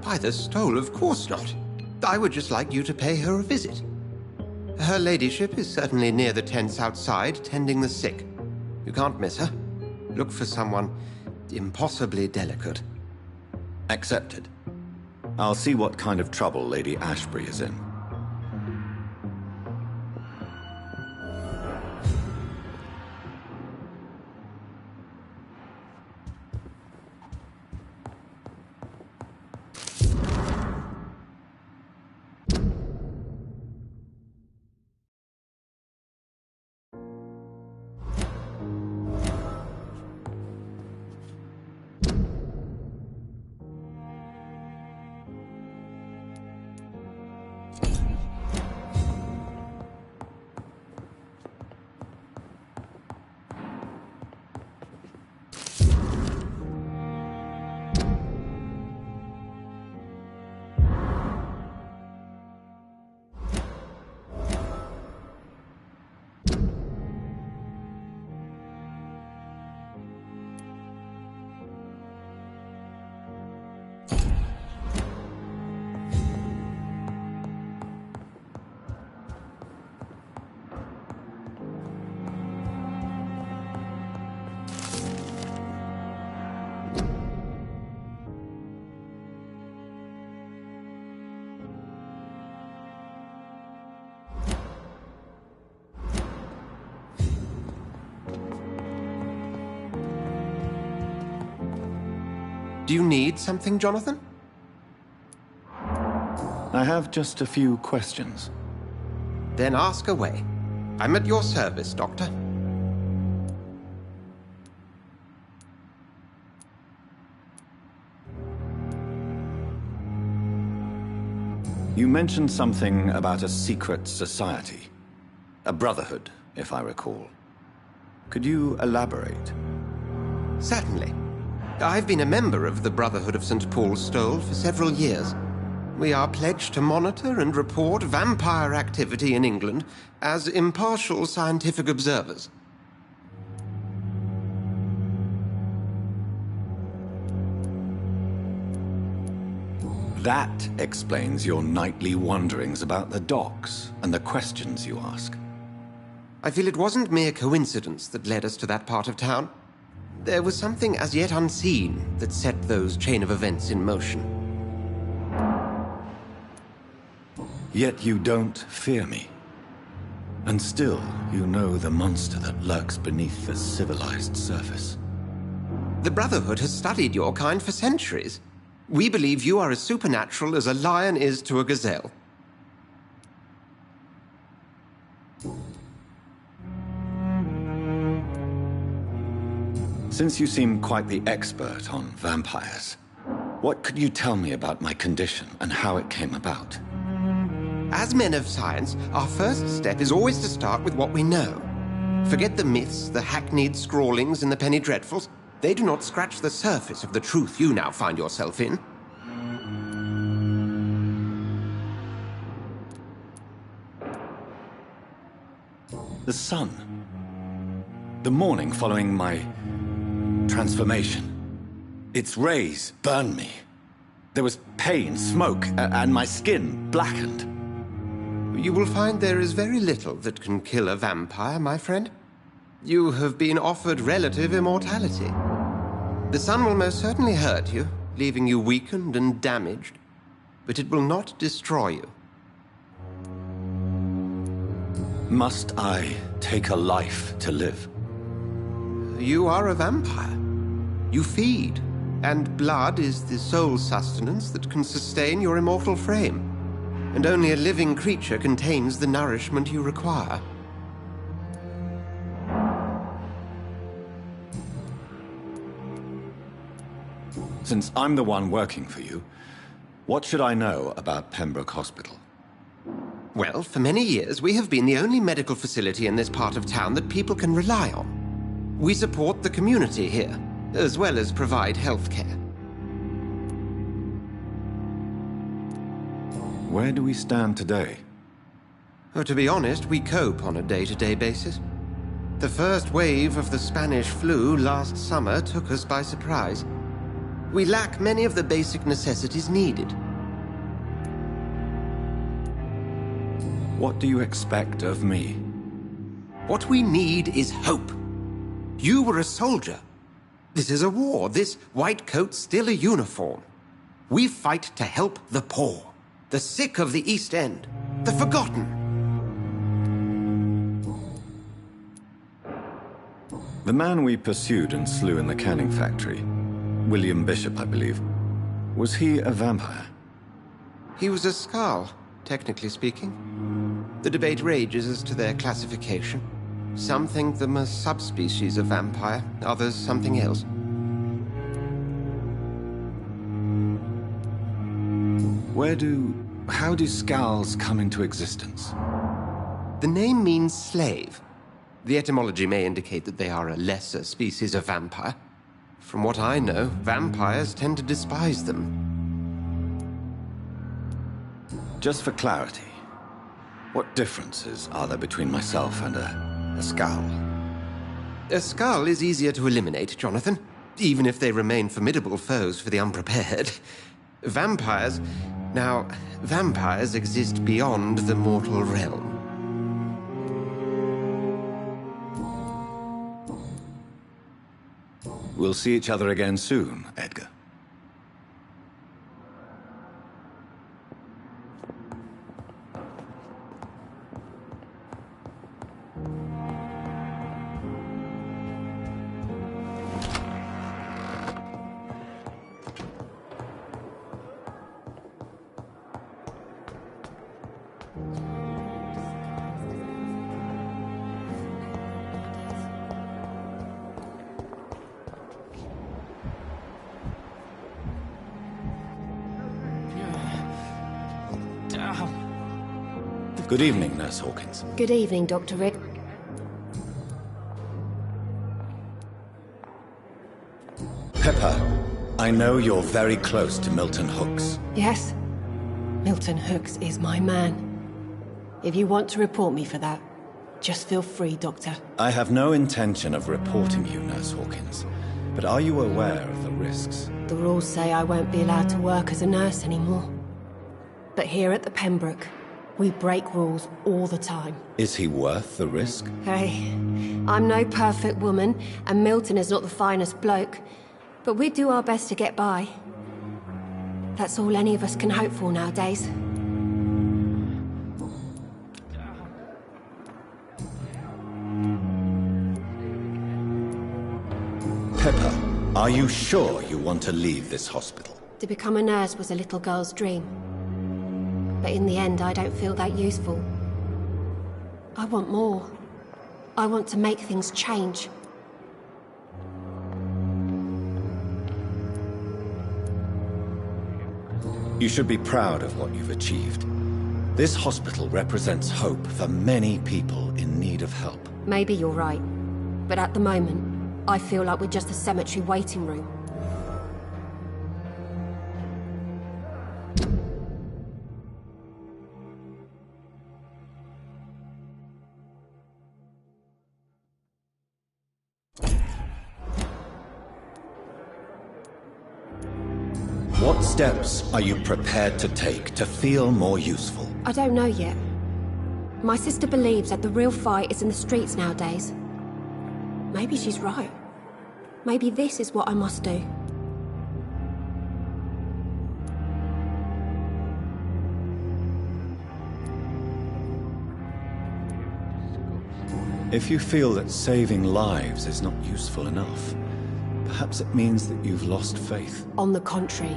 By the stole, of course not. I would just like you to pay her a visit. Her ladyship is certainly near the tents outside, tending the sick. You can't miss her. Look for someone impossibly delicate. Accepted. I'll see what kind of trouble Lady Ashbury is in. Do you need something, Jonathan? I have just a few questions. Then ask away. I'm at your service, Doctor. You mentioned something about a secret society. A brotherhood, if I recall. Could you elaborate? Certainly. I've been a member of the Brotherhood of St. Paul's Stole for several years. We are pledged to monitor and report vampire activity in England as impartial scientific observers. That explains your nightly wanderings about the docks and the questions you ask. I feel it wasn't mere coincidence that led us to that part of town. There was something as yet unseen that set those chain of events in motion. Yet you don't fear me. And still, you know the monster that lurks beneath the civilized surface. The Brotherhood has studied your kind for centuries. We believe you are as supernatural as a lion is to a gazelle. Since you seem quite the expert on vampires, what could you tell me about my condition and how it came about? As men of science, our first step is always to start with what we know. Forget the myths, the hackneyed scrawlings in the penny dreadfuls. They do not scratch the surface of the truth you now find yourself in. The sun. The morning following my transformation. Its rays burned me. There was pain, smoke, and my skin blackened. You will find there is very little that can kill a vampire, my friend. You have been offered relative immortality. The sun will most certainly hurt you, leaving you weakened and damaged, but it will not destroy you. Must I take a life to live? You are a vampire. You feed, and blood is the sole sustenance that can sustain your immortal frame. And only a living creature contains the nourishment you require. Since I'm the one working for you, what should I know about Pembroke Hospital? Well, for many years, we have been the only medical facility in this part of town that people can rely on. We support the community here, as well as provide health care. Where do we stand today? Oh, to be honest, we cope on a day-to-day basis. The first wave of the Spanish flu last summer took us by surprise. We lack many of the basic necessities needed. What do you expect of me? What we need is hope. You were a soldier. This is a war. This white coat's still a uniform. We fight to help the poor, the sick of the East End, the forgotten. The man we pursued and slew in the canning factory, William Bishop, I believe, was he a vampire? He was a Skald, technically speaking. The debate rages as to their classification. Some think them a subspecies of vampire, others something else. How do Skalds come into existence? The name means slave. The etymology may indicate that they are a lesser species of vampire. From what I know, vampires tend to despise them. Just for clarity, what differences are there between myself and a Skald? A Skald is easier to eliminate, Jonathan, even if they remain formidable foes for the unprepared. Vampires... Now, vampires exist beyond the mortal realm. We'll see each other again soon, Edgar. Good evening, Nurse Hawkins. Good evening, Dr. Reid. Pepper, I know you're very close to Milton Hooks. Yes? Milton Hooks is my man. If you want to report me for that, just feel free, Doctor. I have no intention of reporting you, Nurse Hawkins. But are you aware of the risks? The rules say I won't be allowed to work as a nurse anymore. But here at the Pembroke, we break rules all the time. Is he worth the risk? Hey, I'm no perfect woman, and Milton is not the finest bloke. But we do our best to get by. That's all any of us can hope for nowadays. Pepper, are you sure you want to leave this hospital? To become a nurse was a little girl's dream. But in the end, I don't feel that useful. I want more. I want to make things change. You should be proud of what you've achieved. This hospital represents hope for many people in need of help. Maybe you're right. But at the moment, I feel like we're just a cemetery waiting room. What steps are you prepared to take to feel more useful? I don't know yet. My sister believes that the real fight is in the streets nowadays. Maybe she's right. Maybe this is what I must do. If you feel that saving lives is not useful enough, perhaps it means that you've lost faith. On the contrary,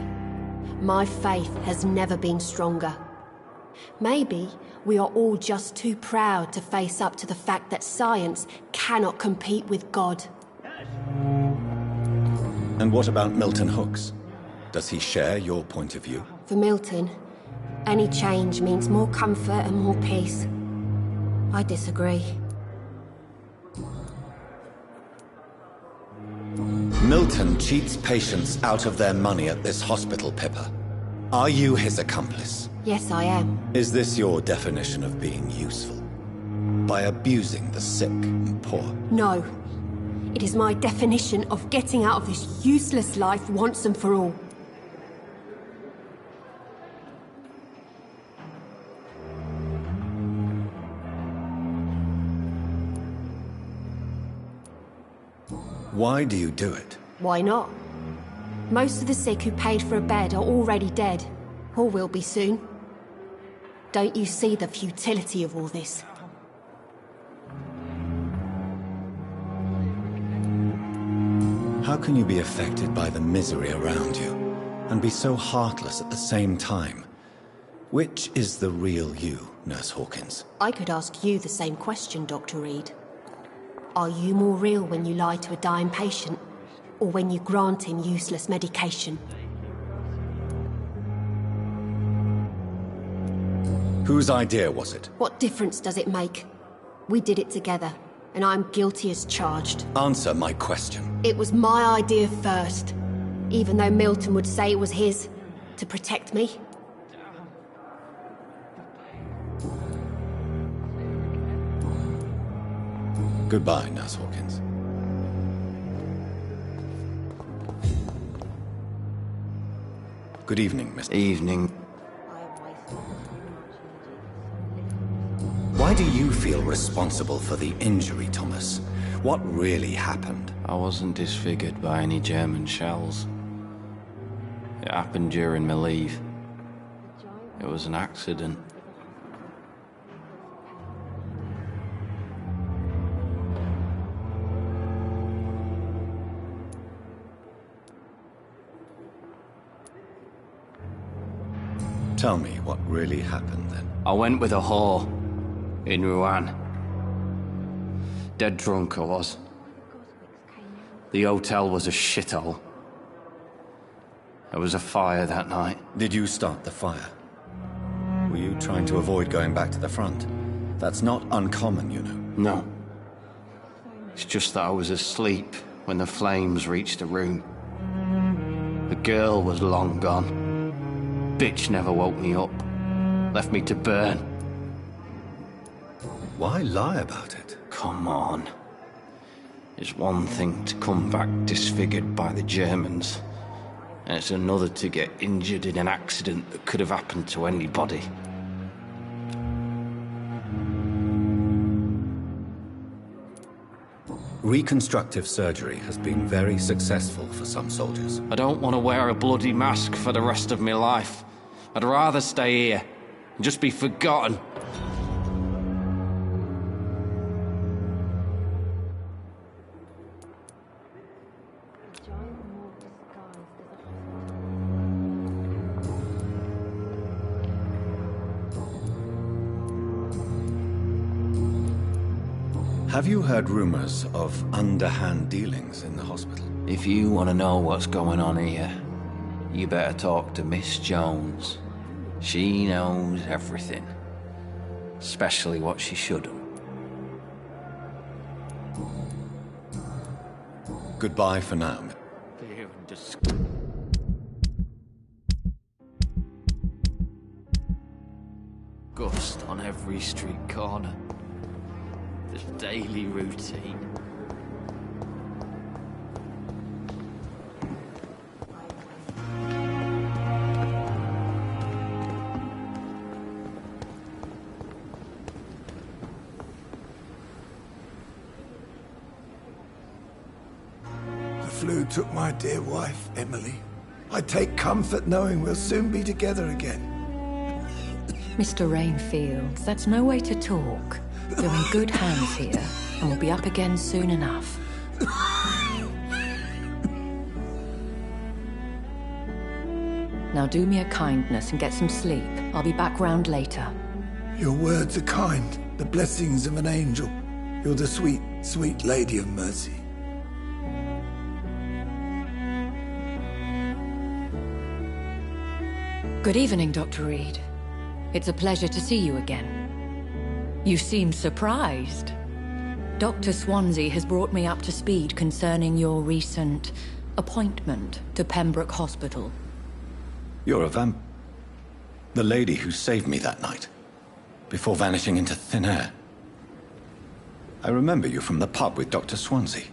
my faith has never been stronger. Maybe we are all just too proud to face up to the fact that science cannot compete with God. And what about Milton Hooks? Does he share your point of view? For Milton, any change means more comfort and more peace. I disagree. Milton cheats patients out of their money at this hospital, Pippa. Are you his accomplice? Yes, I am. Is this your definition of being useful? By abusing the sick and poor? No. It is my definition of getting out of this useless life once and for all. Why do you do it? Why not? Most of the sick who paid for a bed are already dead, or will be soon. Don't you see the futility of all this? How can you be affected by the misery around you, and be so heartless at the same time? Which is the real you, Nurse Hawkins? I could ask you the same question, Dr. Reid. Are you more real when you lie to a dying patient, or when you grant him useless medication? Whose idea was it? What difference does it make? We did it together, and I'm guilty as charged. Answer my question. It was my idea first, even though Milton would say it was his, to protect me. Goodbye, Nurse Hawkins. Good evening, Mr. Evening. Why do you feel responsible for the injury, Thomas? What really happened? I wasn't disfigured by any German shells. It happened during my leave. It was an accident. Tell me what really happened then. I went with a whore in Rouen. Dead drunk I was. The hotel was a shithole. There was a fire that night. Did you start the fire? Were you trying to avoid going back to the front? That's not uncommon, you know. No. It's just that I was asleep when the flames reached the room. The girl was long gone. Bitch never woke me up. Left me to burn. Why lie about it? Come on. It's one thing to come back disfigured by the Germans, and it's another to get injured in an accident that could have happened to anybody. Reconstructive surgery has been very successful for some soldiers. I don't want to wear a bloody mask for the rest of my life. I'd rather stay here and just be forgotten. Have you heard rumors of underhand dealings in the hospital? If you want to know what's going on here, you better talk to Miss Jones. She knows everything. especially what she shouldn't. Goodbye for now. Gust on every street corner. This daily routine. The flu took my dear wife, Emily. I take comfort knowing we'll soon be together again. Mr. Rainfield, that's no way to talk. You're in good hands here, and we'll be up again soon enough. Now do me a kindness and get some sleep. I'll be back round later. Your words are kind, the blessings of an angel. You're the sweet, sweet Lady of Mercy. Good evening, Dr. Reid. It's a pleasure to see you again. You seem surprised. Dr. Swansea has brought me up to speed concerning your recent appointment to Pembroke Hospital. You're a the lady who saved me that night, before vanishing into thin air. I remember you from the pub with Dr. Swansea.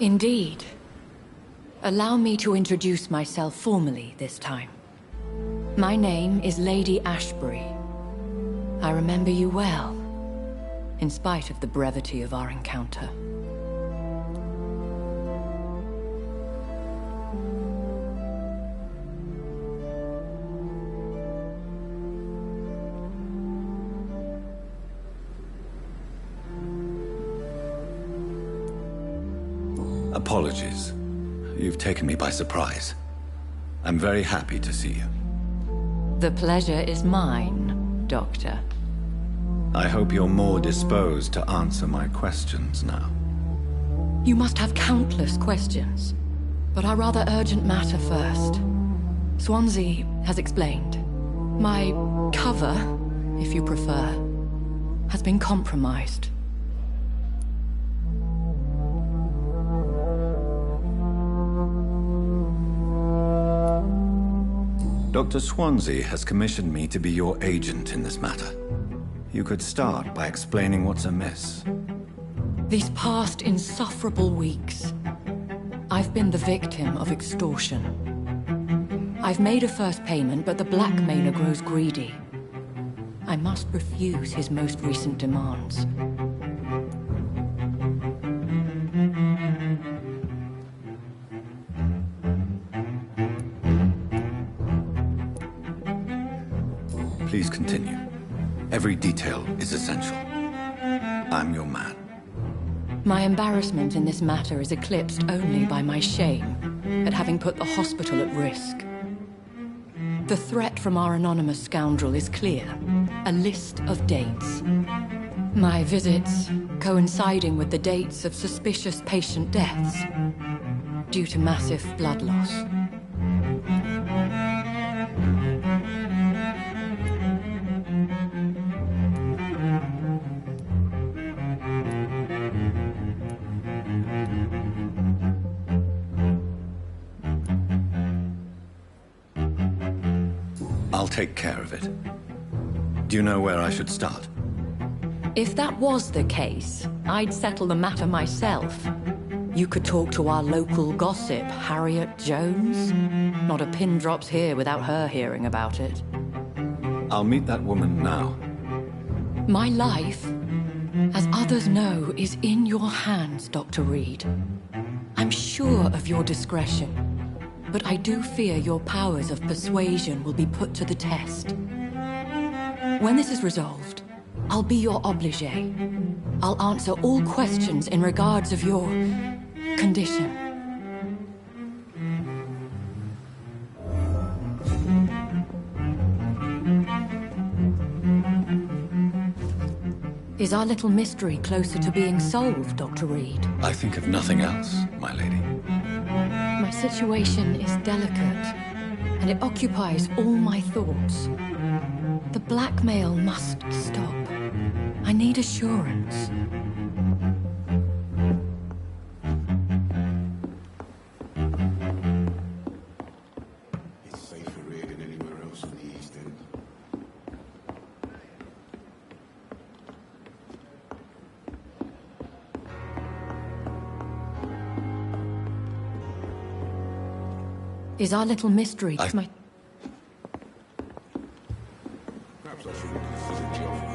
Indeed. Allow me to introduce myself formally this time. My name is Lady Ashbury. I remember you well, in spite of the brevity of our encounter. Apologies. You've taken me by surprise. I'm very happy to see you. The pleasure is mine, Doctor. I hope you're more disposed to answer my questions now. You must have countless questions, but our rather urgent matter first. Swansea has explained. My cover, if you prefer, has been compromised. Dr. Swansea has commissioned me to be your agent in this matter. You could start by explaining what's amiss. These past insufferable weeks, I've been the victim of extortion. I've made a first payment, but the blackmailer grows greedy. I must refuse his most recent demands. Please continue. Every detail is essential. I'm your man. My embarrassment in this matter is eclipsed only by my shame at having put the hospital at risk. The threat from our anonymous scoundrel is clear. A list of dates. My visits coinciding with the dates of suspicious patient deaths due to massive blood loss. I'll take care of it. Do you know where I should start? If that was the case, I'd settle the matter myself. You could talk to our local gossip, Harriet Jones. Not a pin drops here without her hearing about it. I'll meet that woman now. My life, as others know, is in your hands, Dr. Reid. I'm sure of your discretion, but I do fear your powers of persuasion will be put to the test. When this is resolved, I'll be your obligé. I'll answer all questions in regards of your condition. Is our little mystery closer to being solved, Dr. Reid? I think of nothing else, my lady. My situation is delicate, and it occupies all my thoughts. The blackmail must stop. I need assurance. It's safer here than anywhere else in the East End. Is our little mystery my... Perhaps I should consider the offer.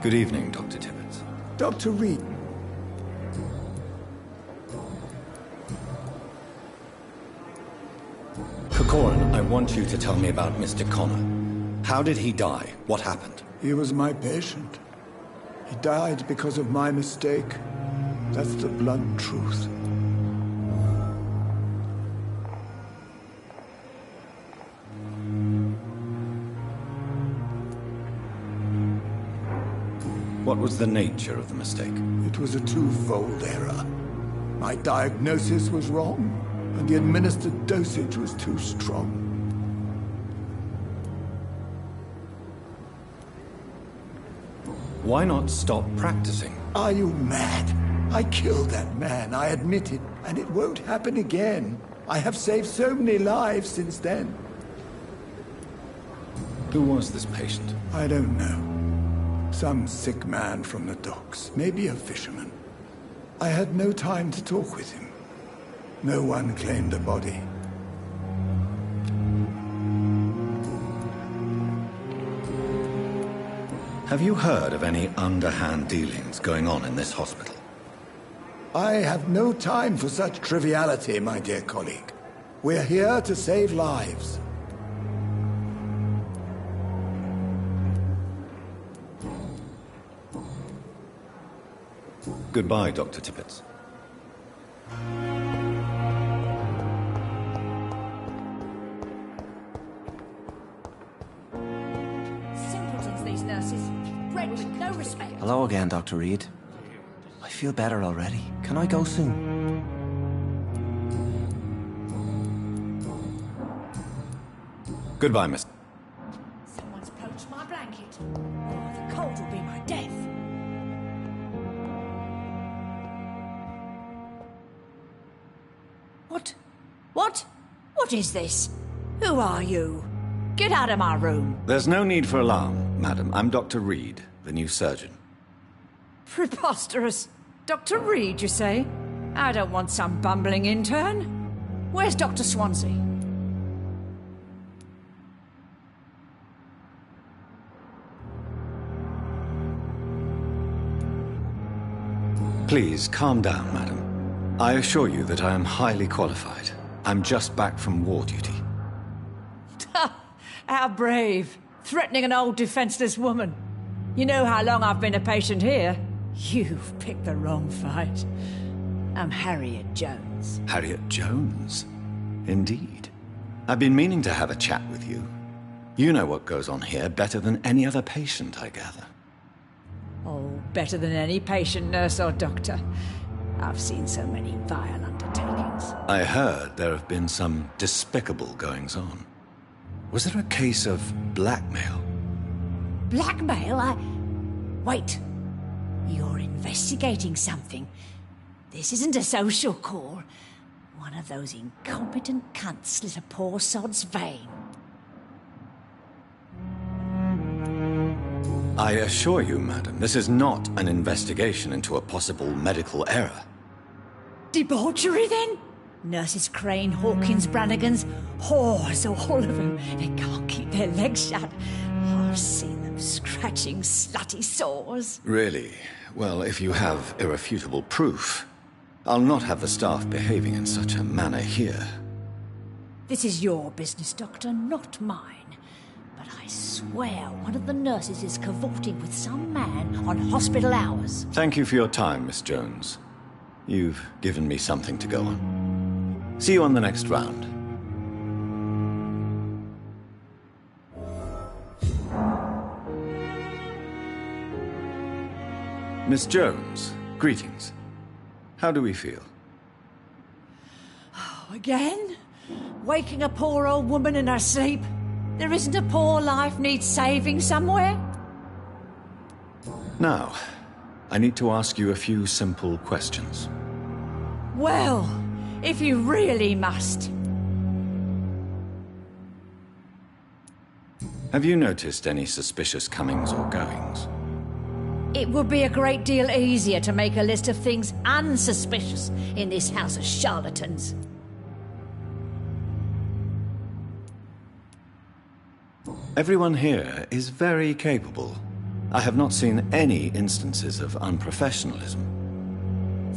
Good evening, Dr. Tibbets. Dr. Reid. Corcoran, I want you to tell me about Mr. Connor. How did he die? What happened? He was my patient. He died because of my mistake. That's the blunt truth. What was the nature of the mistake? It was a twofold error. My diagnosis was wrong, and the administered dosage was too strong. Why not stop practicing? Are you mad? I killed that man, I admit it, and it won't happen again. I have saved so many lives since then. Who was this patient? I don't know. Some sick man from the docks, maybe a fisherman. I had no time to talk with him. No one claimed a body. Have you heard of any underhand dealings going on in this hospital? I have no time for such triviality, my dear colleague. We're here to save lives. Goodbye, Dr. Tibbets. Simpletons, these nurses. Bred with no respect. Hello again, Dr. Reid. I feel better already. Can I go soon? Goodbye, Miss. Someone's poached my blanket. Oh, the cold will be my death. What is this? Who are you? Get out of my room. There's no need for alarm, madam. I'm Dr. Reid, the new surgeon. Preposterous. Dr. Reid, you say? I don't want some bumbling intern. Where's Dr. Swansea? Please, calm down, madam. I assure you that I am highly qualified. I'm just back from war duty. How brave. Threatening an old defenseless woman. You know how long I've been a patient here? You've picked the wrong fight. I'm Harriet Jones. Harriet Jones? Indeed. I've been meaning to have a chat with you. You know what goes on here better than any other patient, I gather. Oh, better than any patient, nurse or doctor. I've seen so many vile undertakings. I heard there have been some despicable goings-on. Was there a case of blackmail? Blackmail? Wait. You're investigating something. This isn't a social call. One of those incompetent cunts slit a poor sod's vein. I assure you, madam, this is not an investigation into a possible medical error. Debauchery, then? Nurses Crane, Hawkins, Brannigans, whores, all of them. They can't keep their legs shut. I've seen them scratching slutty sores. Really? Well, if you have irrefutable proof, I'll not have the staff behaving in such a manner here. This is your business, Doctor, not mine. But I swear one of the nurses is cavorting with some man on hospital hours. Thank you for your time, Miss Jones. You've given me something to go on. See you on the next round. Miss Jones, greetings. How do we feel? Oh, again? Waking a poor old woman in her sleep? There isn't a poor life needs saving somewhere? Now, I need to ask you a few simple questions. Well, if you really must. Have you noticed any suspicious comings or goings? It would be a great deal easier to make a list of things unsuspicious in this house of charlatans. Everyone here is very capable. I have not seen any instances of unprofessionalism.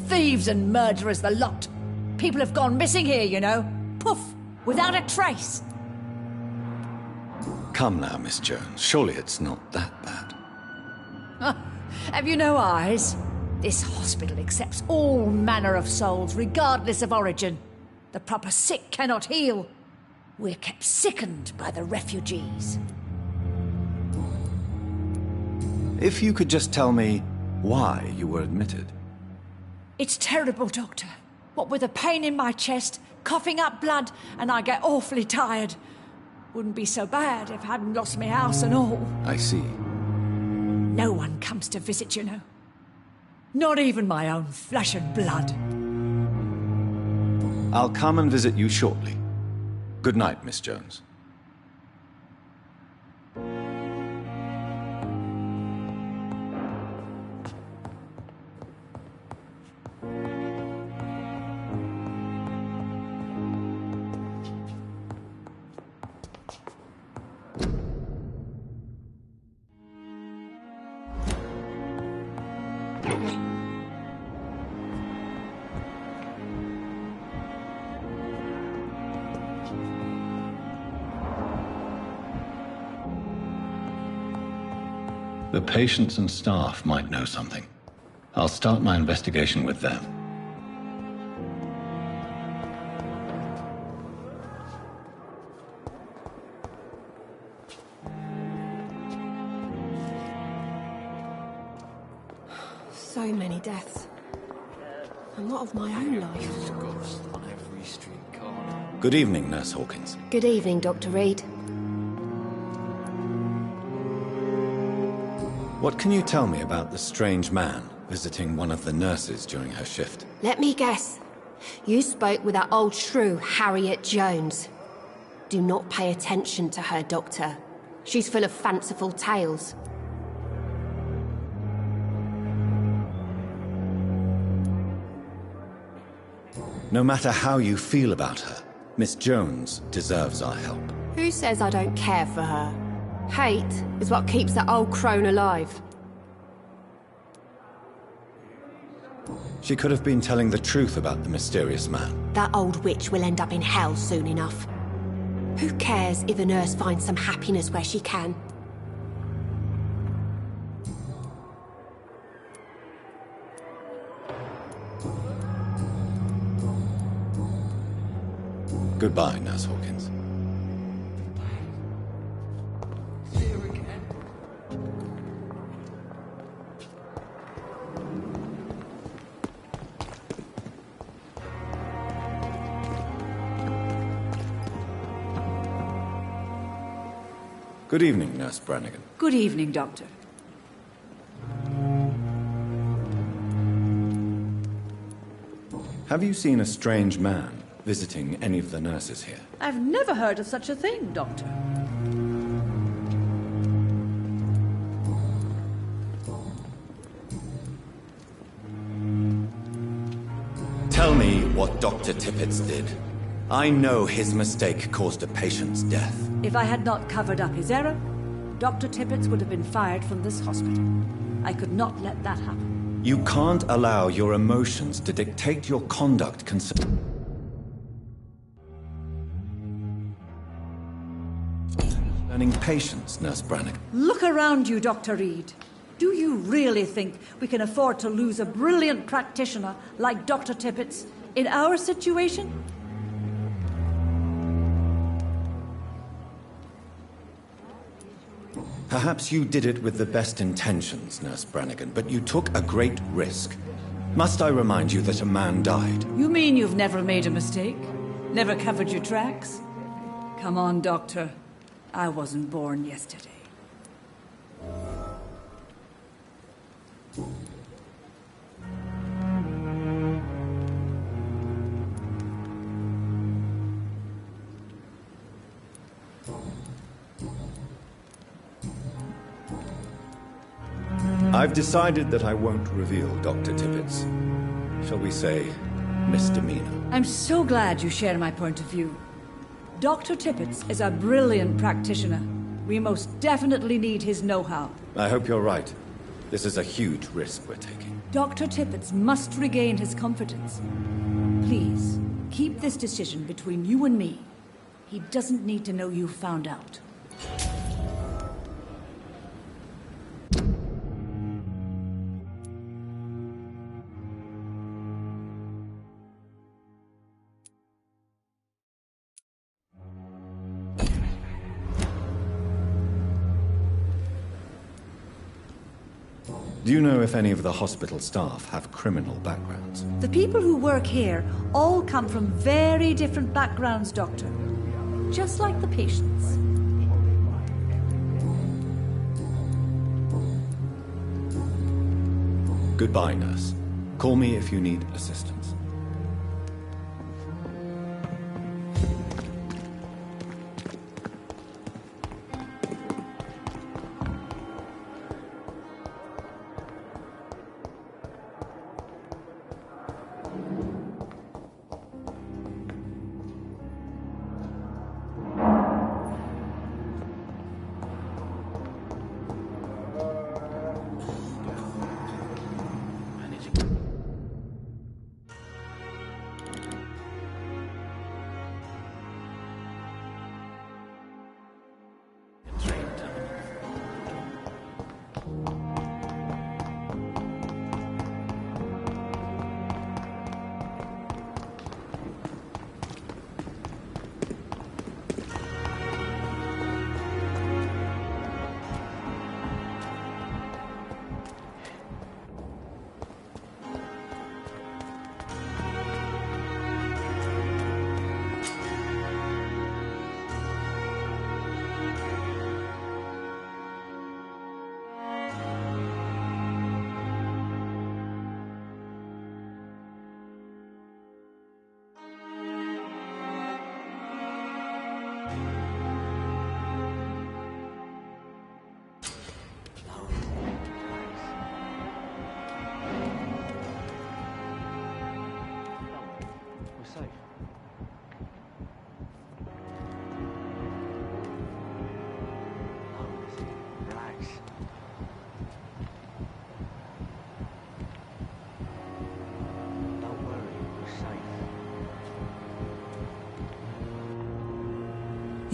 Thieves and murderers, the lot. People have gone missing here, you know. Poof, without a trace. Come now, Miss Jones. Surely it's not that bad. Have you no eyes? This hospital accepts all manner of souls, regardless of origin. The proper sick cannot heal. We're kept sickened by the refugees. If you could just tell me why you were admitted. It's terrible, Doctor. What with a pain in my chest, coughing up blood, and I get awfully tired. Wouldn't be so bad if I hadn't lost my house and all. I see. No one comes to visit, you know. Not even my own flesh and blood. I'll come and visit you shortly. Good night, Miss Jones. The patients and staff might know something. I'll start my investigation with them. So many deaths. And what of my own life? On every street corner. Good evening, Nurse Hawkins. Good evening, Dr. Reid. What can you tell me about the strange man visiting one of the nurses during her shift? Let me guess. You spoke with that old shrew, Harriet Jones. Do not pay attention to her, Doctor. She's full of fanciful tales. No matter how you feel about her, Miss Jones deserves our help. Who says I don't care for her? Hate is what keeps that old crone alive. She could have been telling the truth about the mysterious man. That old witch will end up in hell soon enough. Who cares if a nurse finds some happiness where she can? Goodbye, Nurse Hawkins. Good evening, Nurse Brannigan. Good evening, Doctor. Have you seen a strange man visiting any of the nurses here? I've never heard of such a thing, Doctor. Tell me what Dr. Tippett did. I know his mistake caused a patient's death. If I had not covered up his error, Dr. Tippett would have been fired from this hospital. I could not let that happen. You can't allow your emotions to dictate your conduct concerning patients, Nurse Brannigan. Look around you, Dr. Reid. Do you really think we can afford to lose a brilliant practitioner like Dr. Tippett's in our situation? Perhaps you did it with the best intentions, Nurse Brannigan, but you took a great risk. Must I remind you that a man died? You mean you've never made a mistake? Never covered your tracks? Come on, Doctor. I wasn't born yesterday. I've decided that I won't reveal Dr. Tippett's, shall we say, misdemeanor. I'm so glad you share my point of view. Dr. Tippett's is a brilliant practitioner. We most definitely need his know-how. I hope you're right. This is a huge risk we're taking. Dr. Tippett's must regain his confidence. Please, keep this decision between you and me. He doesn't need to know you found out. Do you know if any of the hospital staff have criminal backgrounds? The people who work here all come from very different backgrounds, Doctor. Just like the patients. Goodbye, nurse. Call me if you need assistance.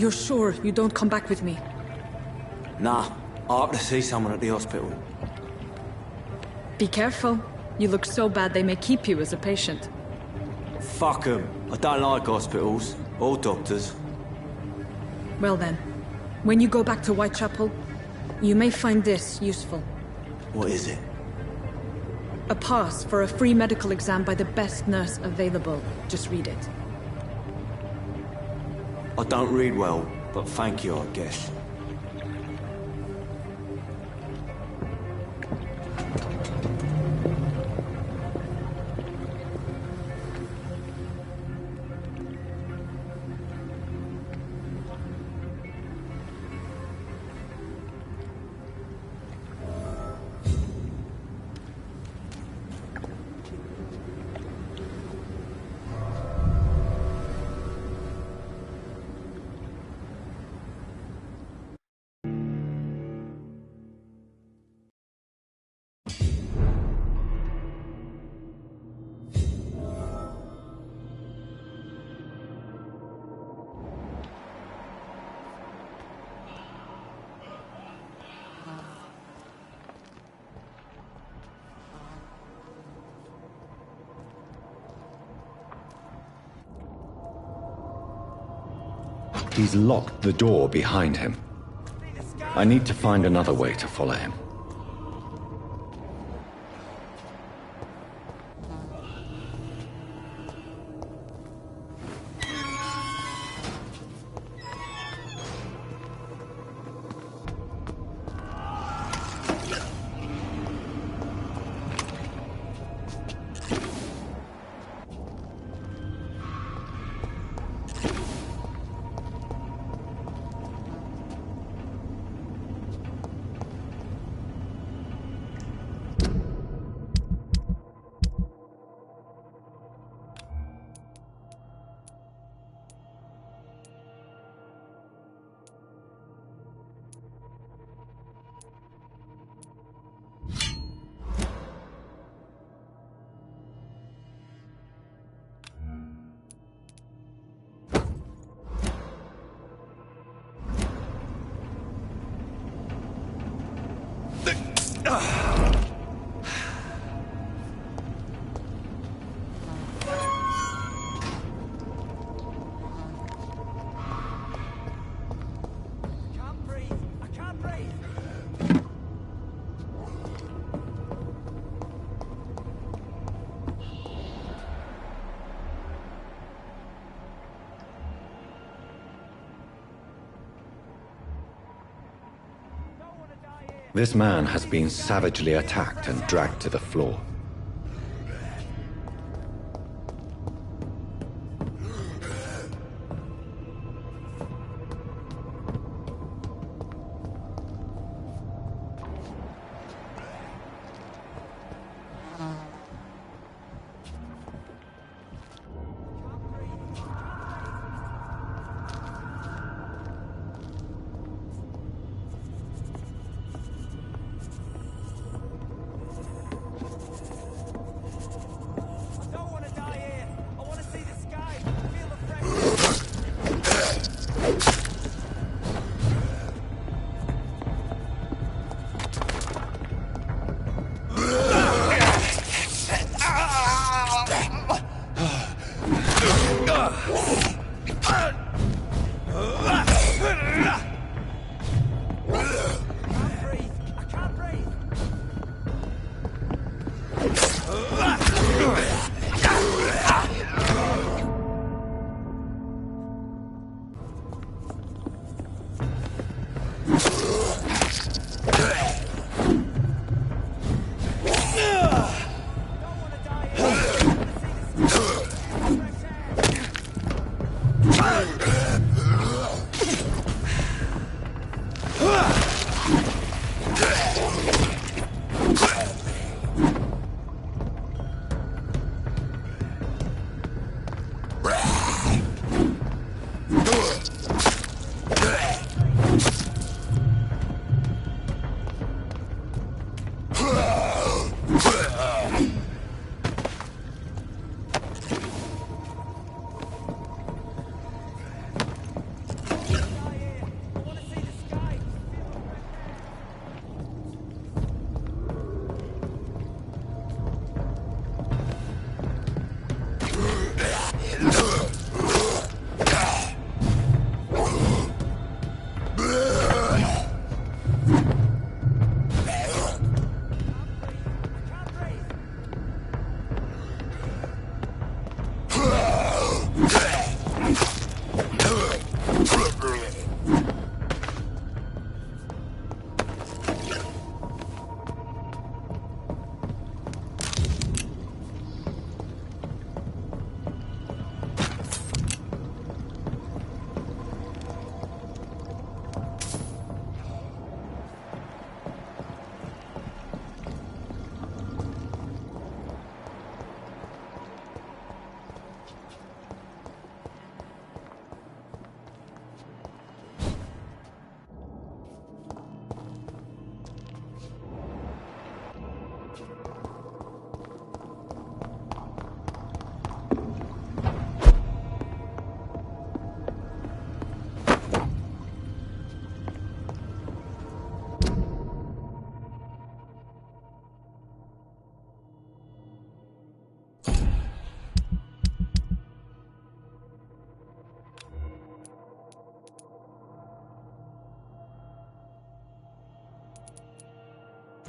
You're sure you don't come back with me? Nah, I have to see someone at the hospital. Be careful. You look so bad they may keep you as a patient. Fuck 'em. I don't like hospitals or doctors. Well then, when you go back to Whitechapel, you may find this useful. What is it? A pass for a free medical exam by the best nurse available. Just read it. I don't read well, but thank you, I guess. He's locked the door behind him. I need to find another way to follow him. This man has been savagely attacked and dragged to the floor.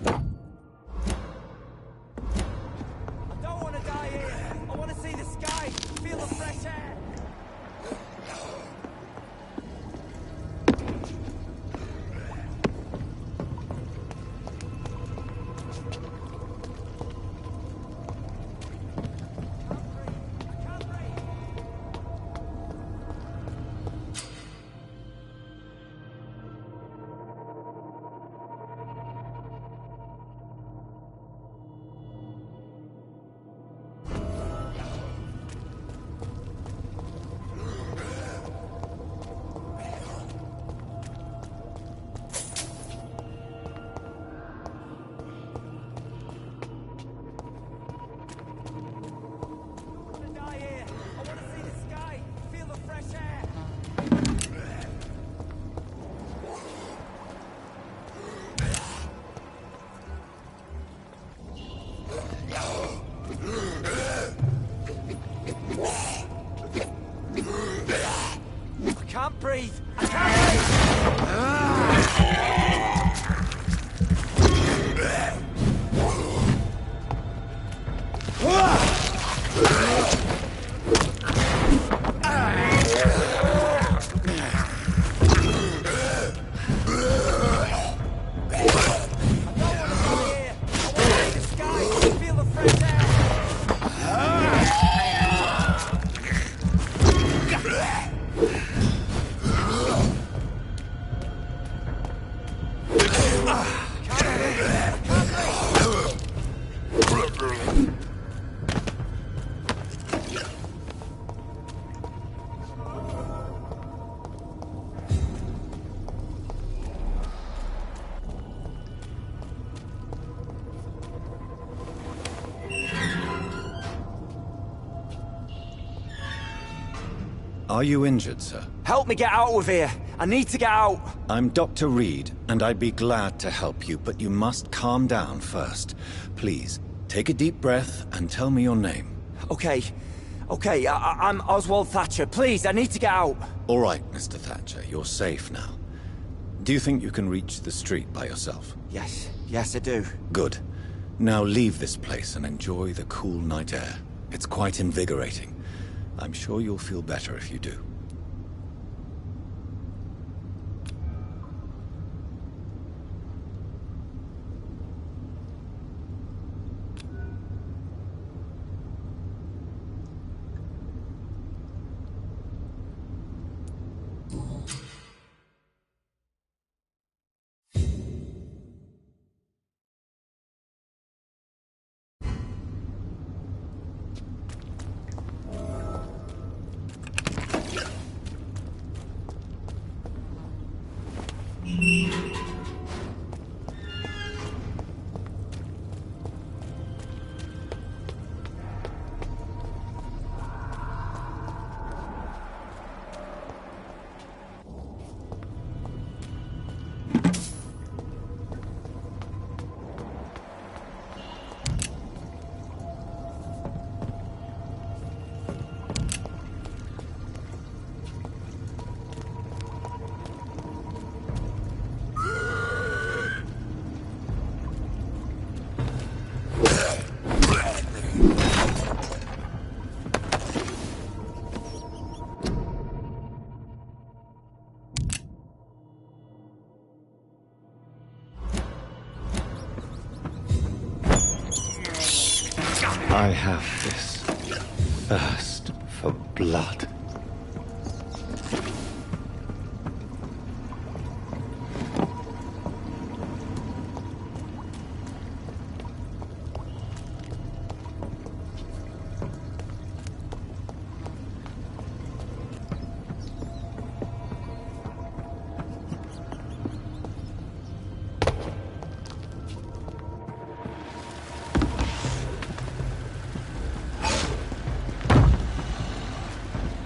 Don't want to die here. I want to see the sky, feel the fresh air. Breathe! I can't Are you injured, sir? Help me get out of here. I need to get out. I'm Dr. Reid, and I'd be glad to help you, but you must calm down first. Please, take a deep breath and tell me your name. Okay. I'm Oswald Thatcher. Please, I need to get out. All right, Mr. Thatcher, you're safe now. Do you think you can reach the street by yourself? Yes, I do. Good. Now leave this place and enjoy the cool night air. It's quite invigorating. I'm sure you'll feel better if you do. I have this thirst for blood.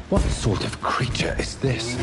What sort of creature is this?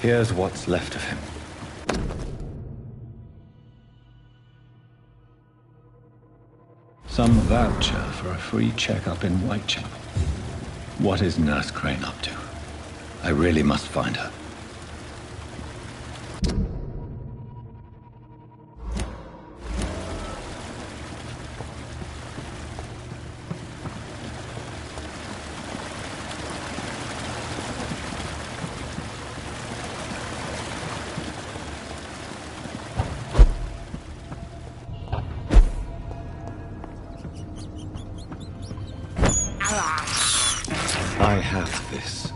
Here's what's left of him. Some voucher for a free checkup in Whitechapel. What is Nurse Crane up to? I really must find her. I have this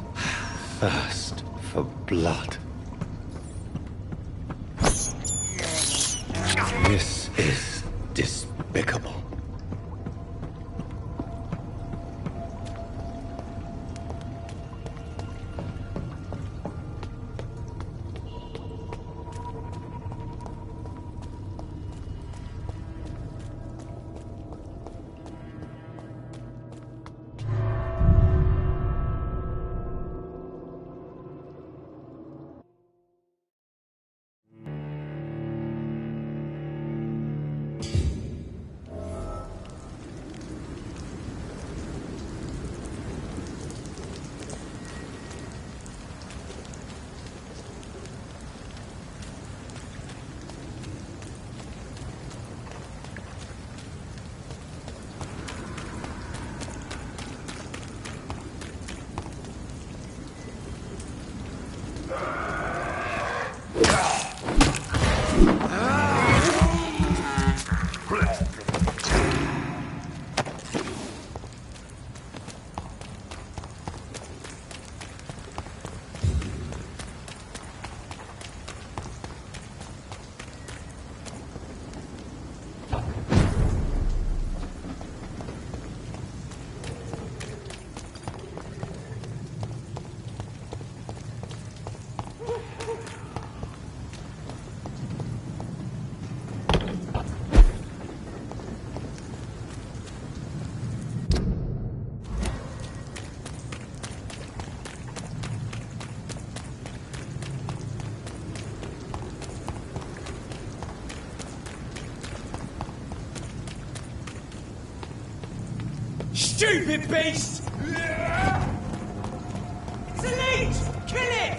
thirst for blood. This is despicable. Stupid beast! It's a leech! Kill it!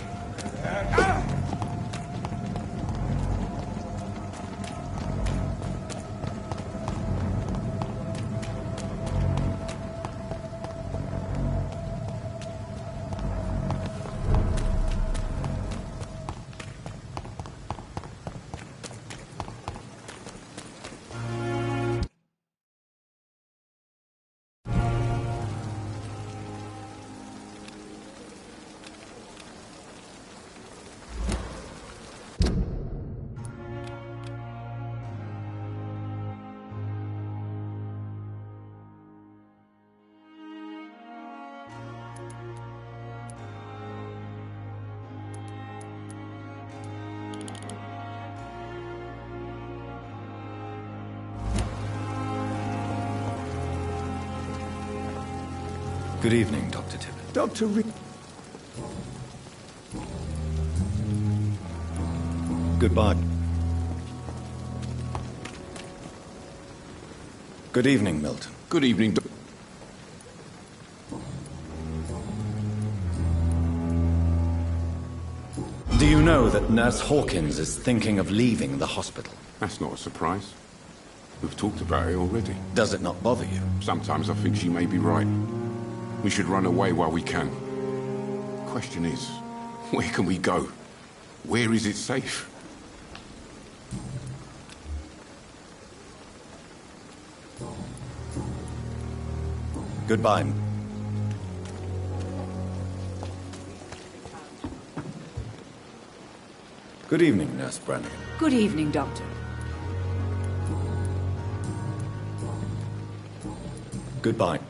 Good evening, Dr. Tippett. Dr. Reid. Goodbye. Good evening, Milton. Good evening, Do you know that Nurse Hawkins is thinking of leaving the hospital? That's not a surprise. We've talked about it already. Does it not bother you? Sometimes I think she may be right. We should run away while we can. Question is, where can we go? Where is it safe? Goodbye. Good evening, Nurse Brannigan. Good evening, Doctor. Goodbye.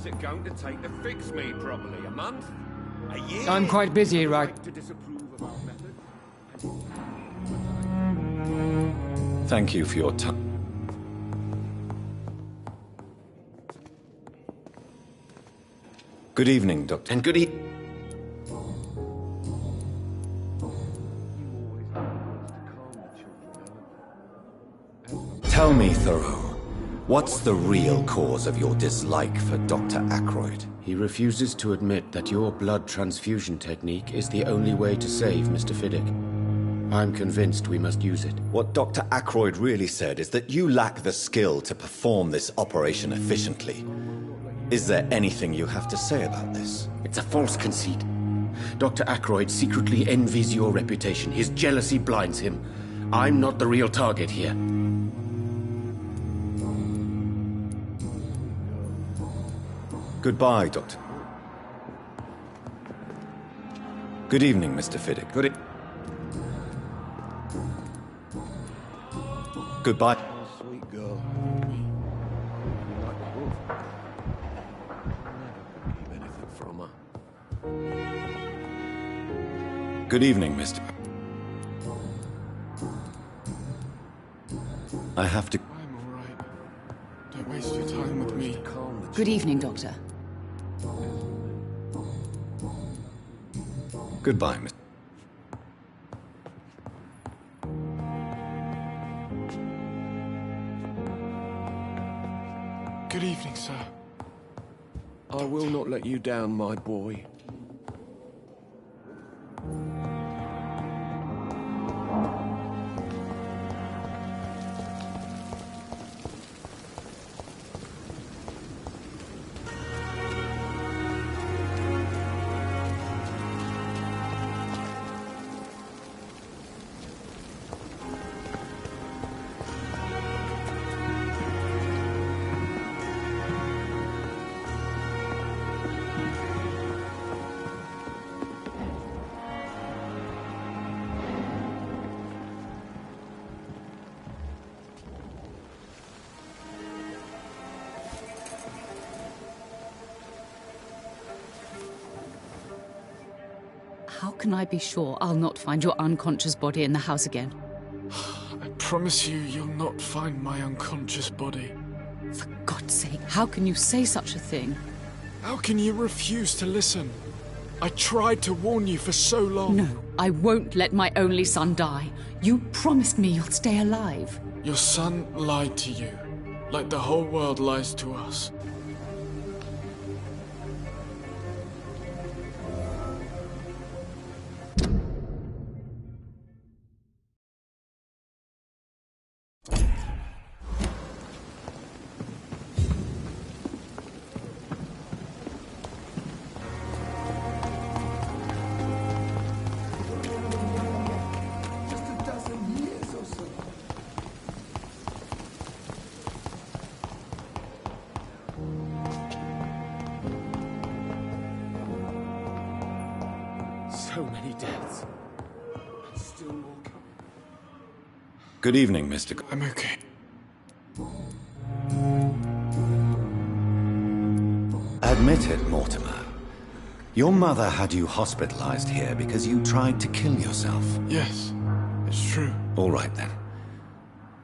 it going to take to fix me properly? A month? A year? I'm quite busy, right? To disapprove of our method? Thank you for your time. Good evening, Doctor. And good evening. Tell me, Thoreau, what's the real cause of your dislike for Dr. Ackroyd? He refuses to admit that your blood transfusion technique is the only way to save Mr. Fiddick. I'm convinced we must use it. What Dr. Ackroyd really said is that you lack the skill to perform this operation efficiently. Is there anything you have to say about this? It's a false conceit. Dr. Ackroyd secretly envies your reputation. His jealousy blinds him. I'm not the real target here. Goodbye, Doctor. Good evening, Mr. Fiddick. Goodbye. Sweet girl. Never keep anything from her. Good evening, Mr. I have to... I'm all right. Don't waste your time with me. Good evening, Doctor. Goodbye, Mr. Good evening, sir. I will not let you down, my boy. How can I be sure I'll not find your unconscious body in the house again? I promise you'll not find my unconscious body. For God's sake, how can you say such a thing? How can you refuse to listen? I tried to warn you for so long. No, I won't let my only son die. You promised me you'll stay alive. Your son lied to you, like the whole world lies to us. So many deaths. And still more coming. Good evening, Mr. I'm okay. Admit it, Mortimer. Your mother had you hospitalized here because you tried to kill yourself. Yes, it's true. All right, then.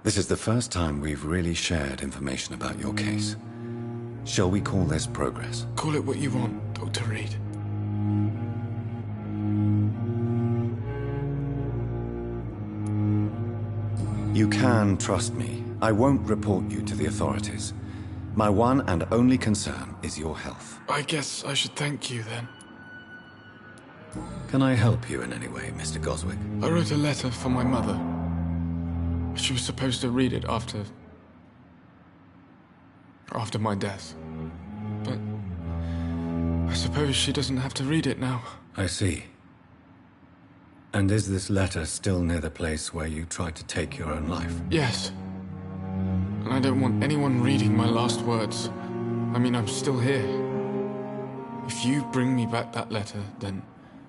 This is the first time we've really shared information about your case. Shall we call this progress? Call it what you want, Dr. Reid. You can trust me. I won't report you to the authorities. My one and only concern is your health. I guess I should thank you, then. Can I help you in any way, Mr. Goswick? I wrote a letter for my mother. She was supposed to read it after my death. But I suppose she doesn't have to read it now. I see. And is this letter still near the place where you tried to take your own life? Yes. And I don't want anyone reading my last words. I mean, I'm still here. If you bring me back that letter, then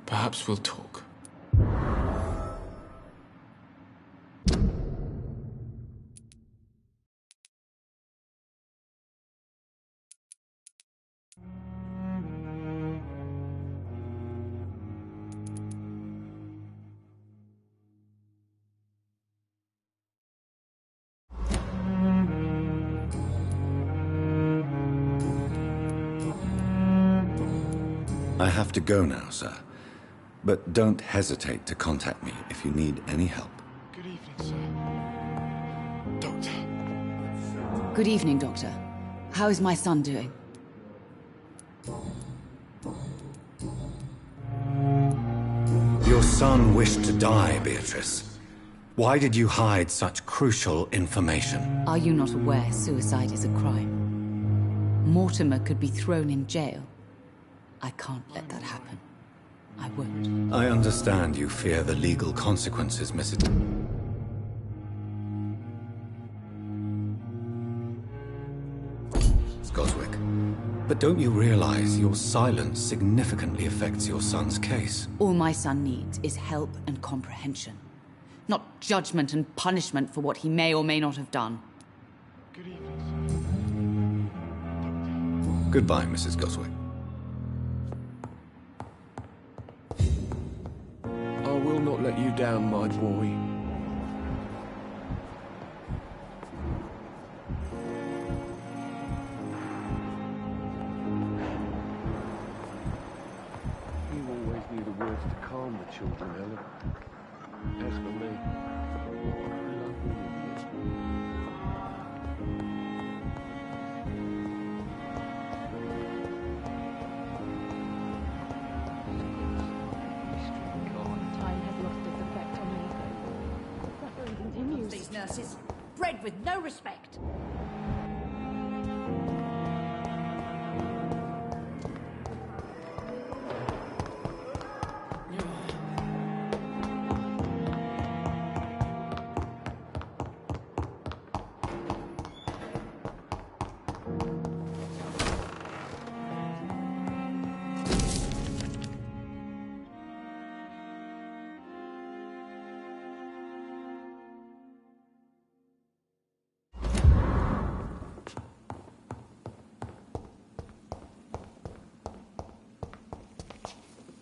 perhaps we'll talk. I have to go now, sir. But don't hesitate to contact me if you need any help. Good evening, sir. Doctor. Good evening, Doctor. How is my son doing? Your son wished to die, Beatrice. Why did you hide such crucial information? Are you not aware suicide is a crime? Mortimer could be thrown in jail. I can't let that happen. I won't. I understand you fear the legal consequences, Mrs. Goswick. But don't you realize your silence significantly affects your son's case? All my son needs is help and comprehension. Not judgment and punishment for what he may or may not have done. Good evening, sir. Goodbye, Mrs. Goswick. I will not let you down, my boy. You always knew the words to calm the children, Helen. As for me, I love you. These nurses, bred with no respect.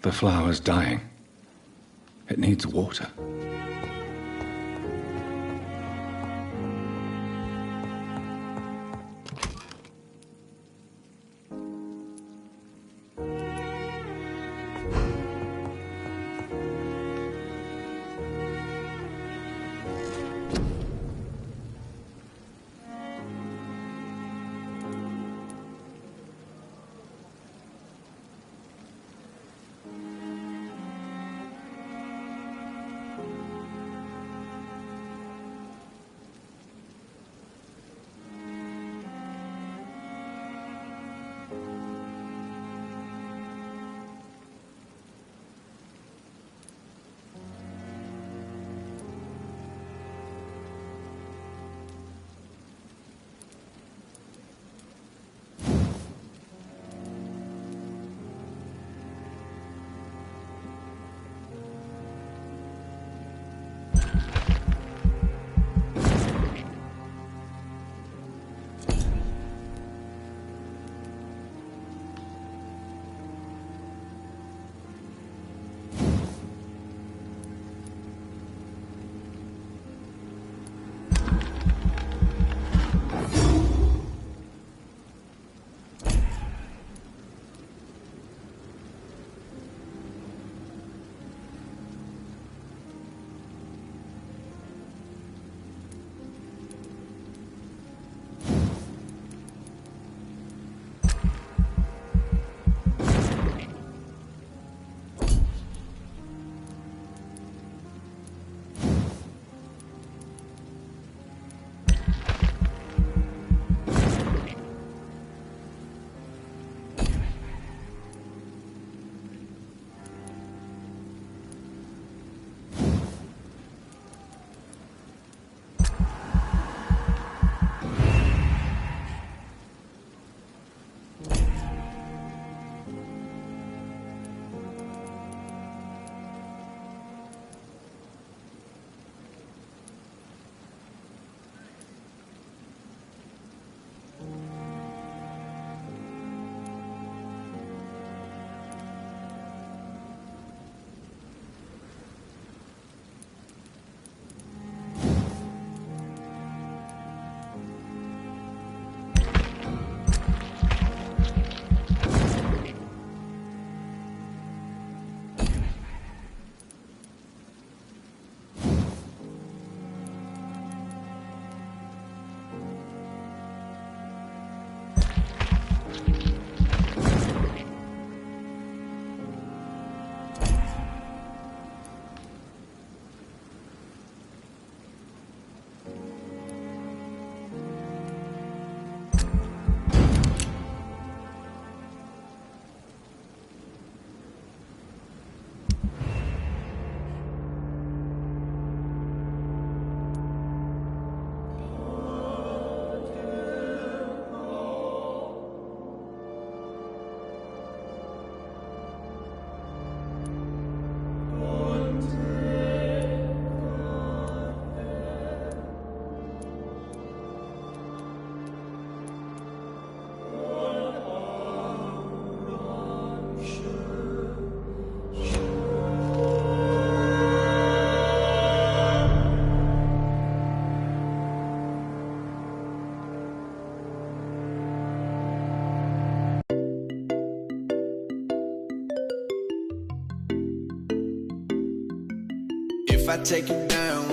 The flower's dying. It needs water. I take you down,